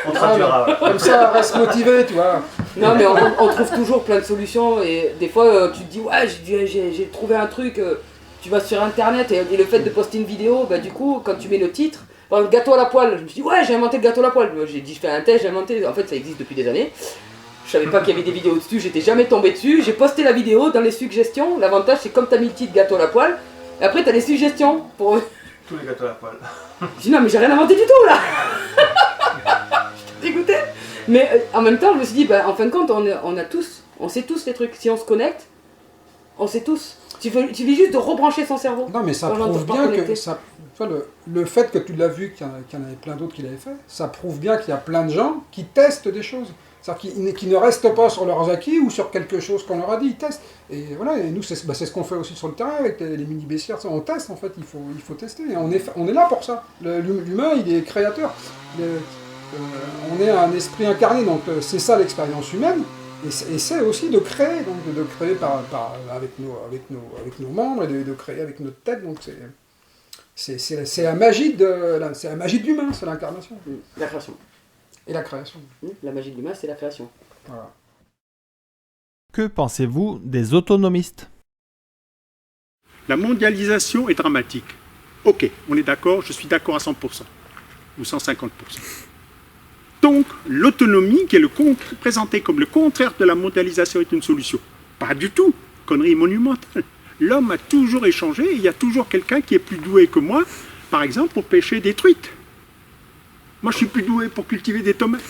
On traduira. Ouais. Comme ça, elle reste motivée, tu vois. Non mais on trouve toujours plein de solutions et des fois tu te dis ouais j'ai trouvé un truc, tu vas sur internet et le fait de poster une vidéo, bah du coup quand tu mets le titre, par exemple gâteau à la poêle, je me suis dit ouais j'ai inventé le gâteau à la poêle, j'ai dit je fais un test, j'ai inventé, en fait ça existe depuis des années, je savais pas qu'il y avait des vidéos dessus, j'étais jamais tombé dessus, j'ai posté la vidéo dans les suggestions, l'avantage c'est comme t'as mis le titre gâteau à la poêle, et après t'as les suggestions pour... Tous les gâteaux à la poêle. Je dis non mais j'ai rien inventé du tout là. Dégoûté. Mais en même temps je me suis dit bah, en fin de compte on sait tous les trucs. Si on se connecte, on sait tous. Tu suffit juste de rebrancher son cerveau. Non, mais ça Voilà, prouve on peut bien pas que connecter. ça, tu vois, le fait que tu l'as vu, qu'il y en avait plein d'autres qui l'avaient fait, ça prouve bien qu'il y a plein de gens qui testent des choses. C'est-à-dire qui ne restent pas sur leurs acquis ou sur quelque chose qu'on leur a dit, ils testent. Et voilà, et nous, c'est ce qu'on fait aussi sur le terrain avec les mini baissières. On teste, en fait, il faut tester. Et on est là pour ça. L'humain, il est créateur. On est un esprit incarné, donc c'est ça l'expérience humaine. Et c'est aussi de créer, donc de créer avec nos membres et de créer avec notre tête. Donc c'est la magie de l'humain, c'est l'incarnation. La création. Et la création. La magie de l'humain c'est la création. Voilà. Que pensez-vous des autonomistes? La mondialisation est dramatique. Ok, on est d'accord, je suis d'accord à 100%, ou 150%. Donc, l'autonomie, qui est présentée comme le contraire de la mondialisation, est une solution. Pas du tout, connerie monumentale. L'homme a toujours échangé, et il y a toujours quelqu'un qui est plus doué que moi, par exemple, pour pêcher des truites. Moi, je suis plus doué pour cultiver des tomates.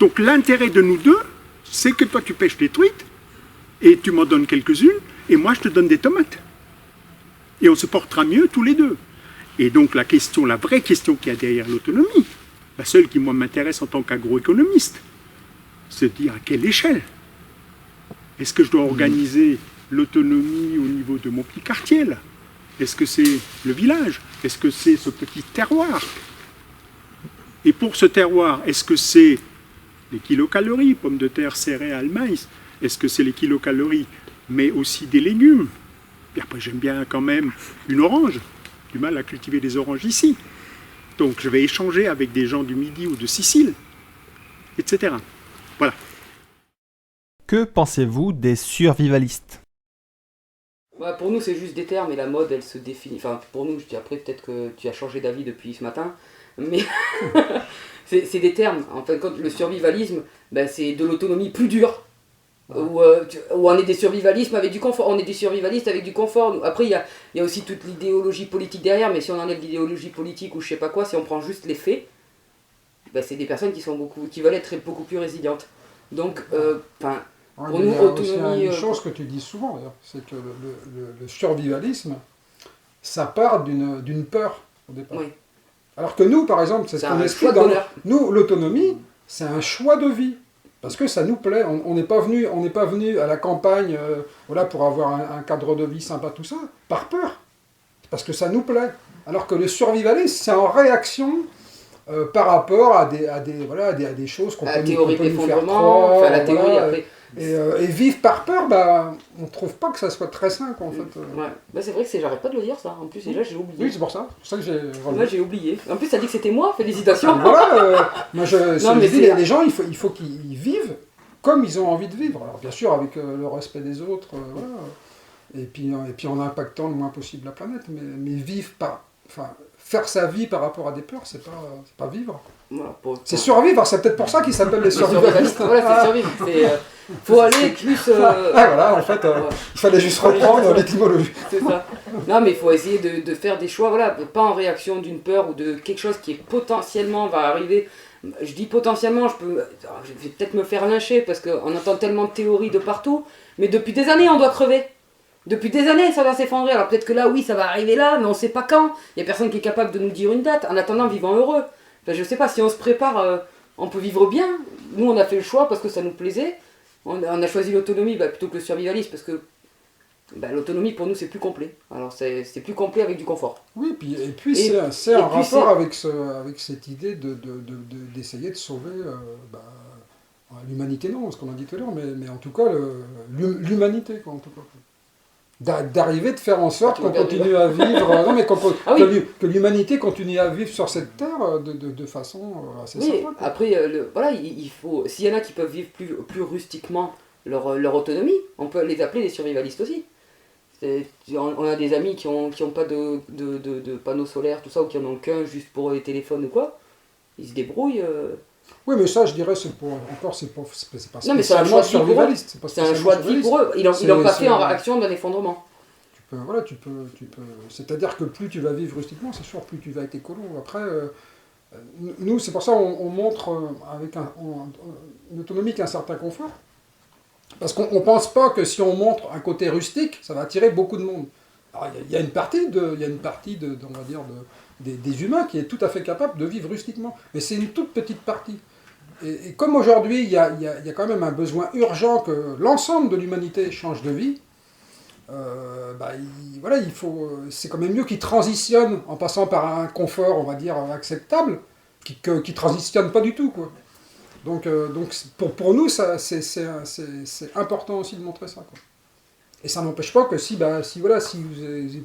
Donc, l'intérêt de nous deux, c'est que toi, tu pêches des truites, et tu m'en donnes quelques-unes, et moi, je te donne des tomates. Et on se portera mieux tous les deux. Et donc, la vraie question qu'il y a derrière l'autonomie, la seule qui, moi, m'intéresse en tant qu'agroéconomiste, c'est de dire à quelle échelle. Est-ce que je dois organiser l'autonomie au niveau de mon petit quartier, là? Est-ce que c'est le village? Est-ce que c'est ce petit terroir? Et pour ce terroir, est-ce que c'est les kilocalories, pommes de terre, céréales, maïs? Est-ce que c'est les kilocalories, mais aussi des légumes? Et après, j'aime bien quand même une orange. Du mal à cultiver des oranges ici. Donc, je vais échanger avec des gens du Midi ou de Sicile, etc. Voilà. Que pensez-vous des survivalistes? Ouais, pour nous, c'est juste des termes et la mode, elle se définit. Enfin, pour nous, je dis après, peut-être que tu as changé d'avis depuis ce matin, mais c'est des termes. En fin de compte, le survivalisme, ben, c'est de l'autonomie plus dure. Où on est des survivalistes avec du confort. On est des survivalistes avec du confort. Après, il y a aussi toute l'idéologie politique derrière, mais si on enlève l'idéologie politique ou je sais pas quoi, si on prend juste les faits, ben, c'est des personnes qui veulent être beaucoup plus résilientes. Donc, Ouais, pour mais nous, il y a aussi autonomie. une chose que tu dis souvent, d'ailleurs, c'est que le survivalisme, ça part d'une peur au départ. Oui. Alors que nous, par exemple, c'est ce C'est qu'on un explique choix de dans bonheur. nous, l'autonomie, c'est un choix de vie. Parce que ça nous plaît. On n'est pas venu à la campagne voilà, pour avoir un cadre de vie sympa, tout ça, par peur. Parce que ça nous plaît. Alors que le survivalisme, c'est en réaction par rapport à des choses qu'on La peut théorie nous faire d'effondrement, croire, enfin la théorie voilà. après. Et vivre par peur, bah, on trouve pas que ça soit très sain, quoi, en fait. Ouais. Bah, c'est vrai que j'arrête pas de le dire ça. En plus, déjà, j'ai oublié. Oui, c'est pour ça que j'ai Moi, j'ai oublié. En plus, ça dit que c'était moi. Félicitations. Voilà, moi je mais dis, c'est- les gens, il faut qu'ils vivent comme ils ont envie de vivre. Alors bien sûr, avec le respect des autres, voilà. Et puis en impactant le moins possible la planète, mais vivre faire sa vie par rapport à des peurs, c'est pas vivre. Voilà, C'est survivre, c'est peut-être pour ça qu'ils s'appellent les survivalistes. Voilà, c'est survivre. Faut aller plus. Ah voilà, en fait, il fallait juste reprendre l'étymologie. C'est ça. Non, mais il faut essayer de faire des choix, voilà, pas en réaction d'une peur ou de quelque chose qui est potentiellement va arriver. Je dis potentiellement, je vais peut-être me faire lyncher parce qu'on entend tellement de théories de partout, mais depuis des années, on doit crever. Depuis des années, ça va s'effondrer. Alors peut-être que là, oui, ça va arriver là, mais on sait pas quand. Il y a personne qui est capable de nous dire une date. En attendant, vivant heureux. Enfin, je sais pas, si on se prépare, on peut vivre bien. Nous, on a fait le choix parce que ça nous plaisait. On a choisi l'autonomie plutôt que le survivalisme parce que l'autonomie pour nous c'est plus complet. Alors c'est plus complet avec du confort. Oui, c'est un rapport avec cette idée d'essayer de sauver l'humanité, non, ce qu'on a dit tout à l'heure, mais en tout cas l'humanité, quoi, en tout cas. D'arriver de faire en sorte qu'on continue à vivre, non mais que l'humanité continue à vivre sur cette terre de façon assez oui, simple. Après, il faut, s'il y en a qui peuvent vivre plus rustiquement leur autonomie, on peut les appeler des survivalistes aussi. On a des amis qui ont pas de panneaux solaires, tout ça, ou qui en ont qu'un juste pour les téléphones ou quoi. Ils se débrouillent. Oui, mais ça, je dirais, c'est pas non, mais c'est un choix de vie pour eux. C'est un choix de vie pour eux. Ils l'ont pas fait en réaction d'un effondrement. Tu peux. C'est-à-dire que plus tu vas vivre rustiquement, c'est sûr, plus tu vas être écolo. Après, nous, c'est pour ça on montre avec une autonomie qui a un certain confort. Parce qu'on ne pense pas que si on montre un côté rustique, ça va attirer beaucoup de monde. Alors, il y a une partie on va dire, des humains qui est tout à fait capable de vivre rustiquement. Mais c'est une toute petite partie. Et comme aujourd'hui, il y a quand même un besoin urgent que l'ensemble de l'humanité change de vie, c'est quand même mieux qu'ils transitionnent en passant par un confort, on va dire, acceptable, qui transitionne pas du tout, quoi. Donc pour nous, c'est important aussi de montrer ça, quoi. Et ça n'empêche pas que si vous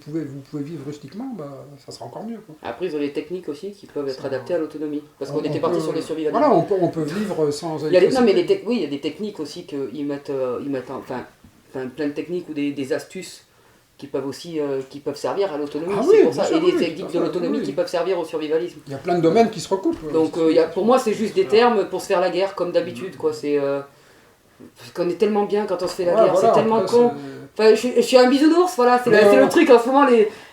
pouvez vivre rustiquement, ça sera encore mieux, quoi. Après, ils ont des techniques aussi qui peuvent être adaptées à l'autonomie. Parce qu'on était parti sur les survivalistes. Voilà, on peut vivre sans électricité. Il y a des techniques aussi qu'ils mettent, plein de techniques ou des astuces qui peuvent aussi qui peuvent servir à l'autonomie. C'est pour ça. Et des techniques de l'autonomie qui peuvent servir au survivalisme. Il y a plein de domaines qui se recoupent. Donc pour moi, c'est juste des termes pour se faire la guerre, comme d'habitude, quoi. Parce qu'on est tellement bien quand on se fait la guerre, c'est tellement con. Enfin, je suis un bisounours, voilà, c'est le truc en ce moment,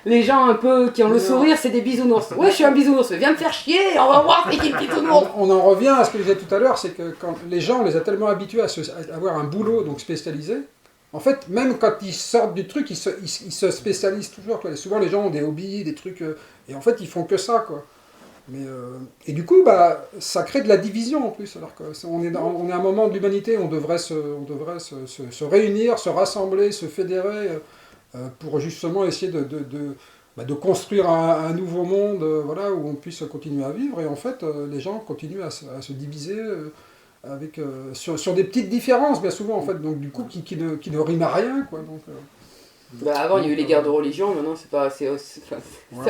les gens un peu qui ont le sourire, c'est des bisounours. Ouais, je suis un bisounours, viens me faire chier, on va voir c'est qui le bisounours. On en revient à ce que je disais tout à l'heure, c'est que quand les gens, on les a tellement habitués à avoir un boulot donc spécialisé, en fait, même quand ils sortent du truc, ils se spécialisent toujours, quoi. Souvent les gens ont des hobbies, des trucs, et en fait ils font que ça, quoi. Et du coup, ça crée de la division en plus, alors qu'on est à un moment de l'humanité où on devrait se réunir, se rassembler, se fédérer pour justement essayer de construire un nouveau monde où on puisse continuer à vivre. Et en fait, les gens continuent à se diviser sur des petites différences, bien souvent, en fait, donc du coup, qui ne riment à rien, quoi. Donc, avant, il y a eu les guerres de religion, maintenant, ça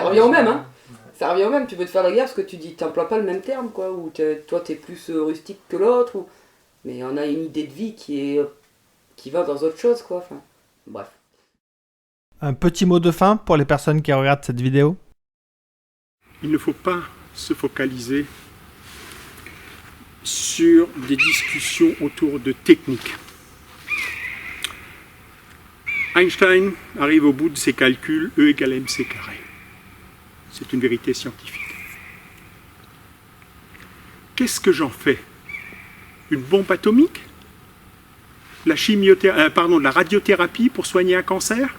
revient au même, hein. Ça revient au même, tu veux te faire la guerre parce que tu n'emploies pas le même terme, quoi, ou toi t'es plus rustique que l'autre, mais on a une idée de vie qui va dans autre chose, quoi, enfin, bref. Un petit mot de fin pour les personnes qui regardent cette vidéo. Il ne faut pas se focaliser sur des discussions autour de techniques. Einstein arrive au bout de ses calculs, E égale mc². C'est une vérité scientifique. Qu'est-ce que j'en fais? Une bombe atomique? La radiothérapie pour soigner un cancer?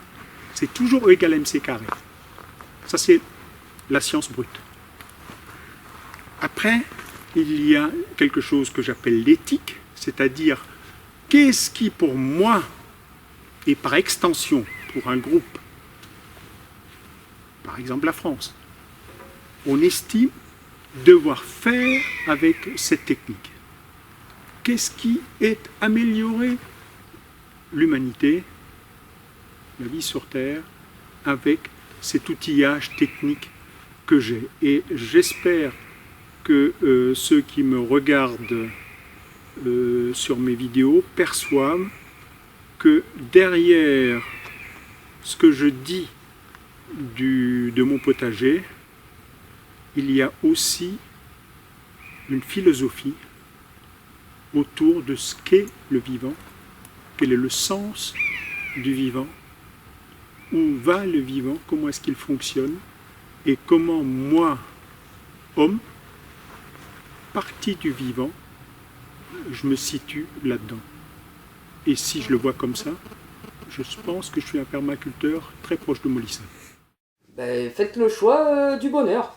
C'est toujours E égale mc². Ça, c'est la science brute. Après, il y a quelque chose que j'appelle l'éthique, c'est-à-dire qu'est-ce qui, pour moi, et par extension, pour un groupe, par exemple la France, on estime devoir faire avec cette technique. Qu'est-ce qui est amélioré? L'humanité, la vie sur Terre, avec cet outillage technique que j'ai. Et j'espère que ceux qui me regardent sur mes vidéos perçoivent que derrière ce que je dis de mon potager, il y a aussi une philosophie autour de ce qu'est le vivant, quel est le sens du vivant, où va le vivant, comment est-ce qu'il fonctionne, et comment moi, homme, partie du vivant, je me situe là-dedans. Et si je le vois comme ça, je pense que je suis un permaculteur très proche de Molisson. Faites le choix du bonheur.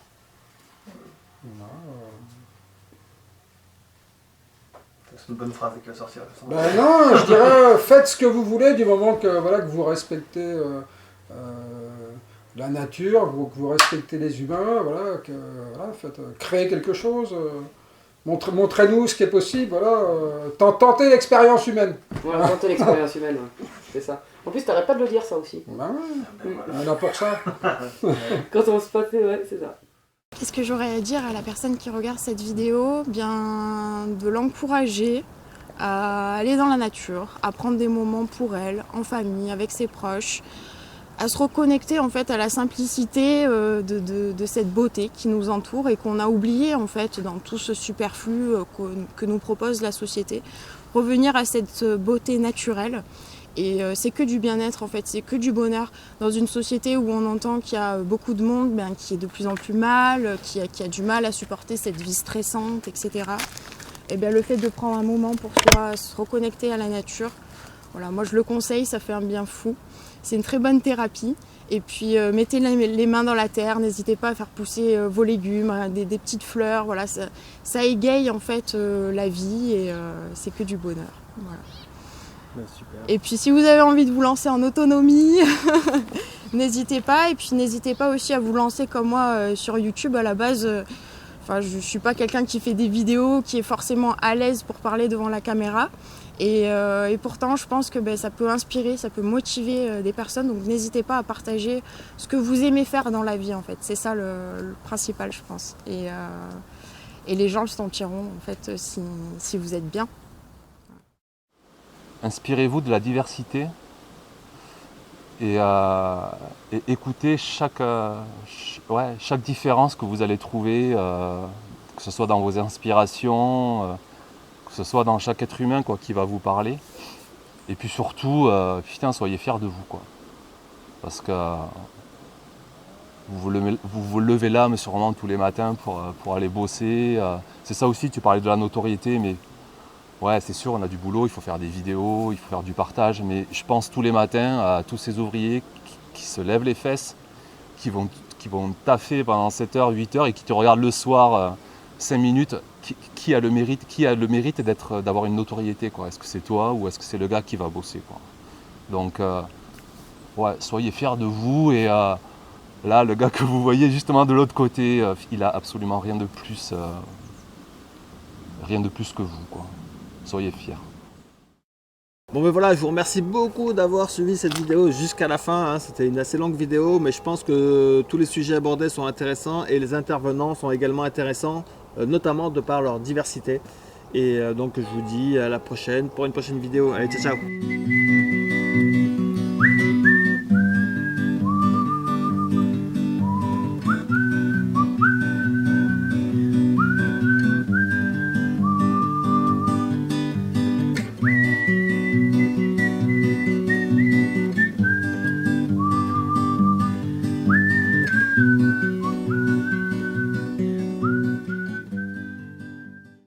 C'est une bonne phrase qui va sortir. Ben non, je dirais faites ce que vous voulez du moment que, voilà, que vous respectez la nature, que vous respectez les humains, voilà, que, voilà, créez quelque chose, montrez-nous ce qui est possible, voilà, tentez l'expérience humaine. Voilà, tenter l'expérience humaine, ouais. C'est ça. En plus, t'arrêtes pas de le dire ça aussi. Ben ouais, on est là pour ça. Quand on se passe, ouais, c'est ça. Qu'est-ce que j'aurais à dire à la personne qui regarde cette vidéo? Bien, de l'encourager à aller dans la nature, à prendre des moments pour elle, en famille, avec ses proches, à se reconnecter en fait à la simplicité de cette beauté qui nous entoure et qu'on a oublié en fait dans tout ce superflu que nous propose la société. Revenir à cette beauté naturelle. Et c'est que du bien-être en fait, c'est que du bonheur dans une société où on entend qu'il y a beaucoup de monde qui est de plus en plus mal, qui a du mal à supporter cette vie stressante, etc. Et bien le fait de prendre un moment pour soi, se reconnecter à la nature, voilà, moi je le conseille, ça fait un bien fou. C'est une très bonne thérapie. Et puis mettez les mains dans la terre, n'hésitez pas à faire pousser vos légumes, des petites fleurs, voilà, ça égaye en fait la vie et c'est que du bonheur. Voilà. Super. Et puis si vous avez envie de vous lancer en autonomie, n'hésitez pas. Et puis n'hésitez pas aussi à vous lancer comme moi sur YouTube à la base. Enfin, je ne suis pas quelqu'un qui fait des vidéos, qui est forcément à l'aise pour parler devant la caméra. Et pourtant, je pense que ça peut inspirer, ça peut motiver des personnes. Donc n'hésitez pas à partager ce que vous aimez faire dans la vie en fait. C'est ça le principal, je pense. Et les gens le sentiront en fait si vous êtes bien. Inspirez-vous de la diversité et écoutez chaque différence que vous allez trouver, que ce soit dans vos inspirations, que ce soit dans chaque être humain qui va vous parler. Et puis surtout, soyez fiers de vous, quoi. Parce que vous vous levez l'âme sûrement tous les matins pour aller bosser. C'est ça aussi, tu parlais de la notoriété, mais ouais, c'est sûr, on a du boulot, il faut faire des vidéos, il faut faire du partage, mais je pense tous les matins à tous ces ouvriers qui se lèvent les fesses, qui vont taffer pendant 7 heures, 8 heures et qui te regardent le soir 5 minutes. Qui a le mérite d'avoir une notoriété, quoi. Est-ce que c'est toi ou est-ce que c'est le gars qui va bosser, quoi. Donc, ouais, soyez fiers de vous et là, le gars que vous voyez justement de l'autre côté, il a absolument rien de plus que vous, quoi. Soyez fiers. Bon ben voilà, je vous remercie beaucoup d'avoir suivi cette vidéo jusqu'à la fin, hein. C'était une assez longue vidéo, mais je pense que tous les sujets abordés sont intéressants et les intervenants sont également intéressants, notamment de par leur diversité. Et donc je vous dis à la prochaine pour une prochaine vidéo. Allez, ciao ciao.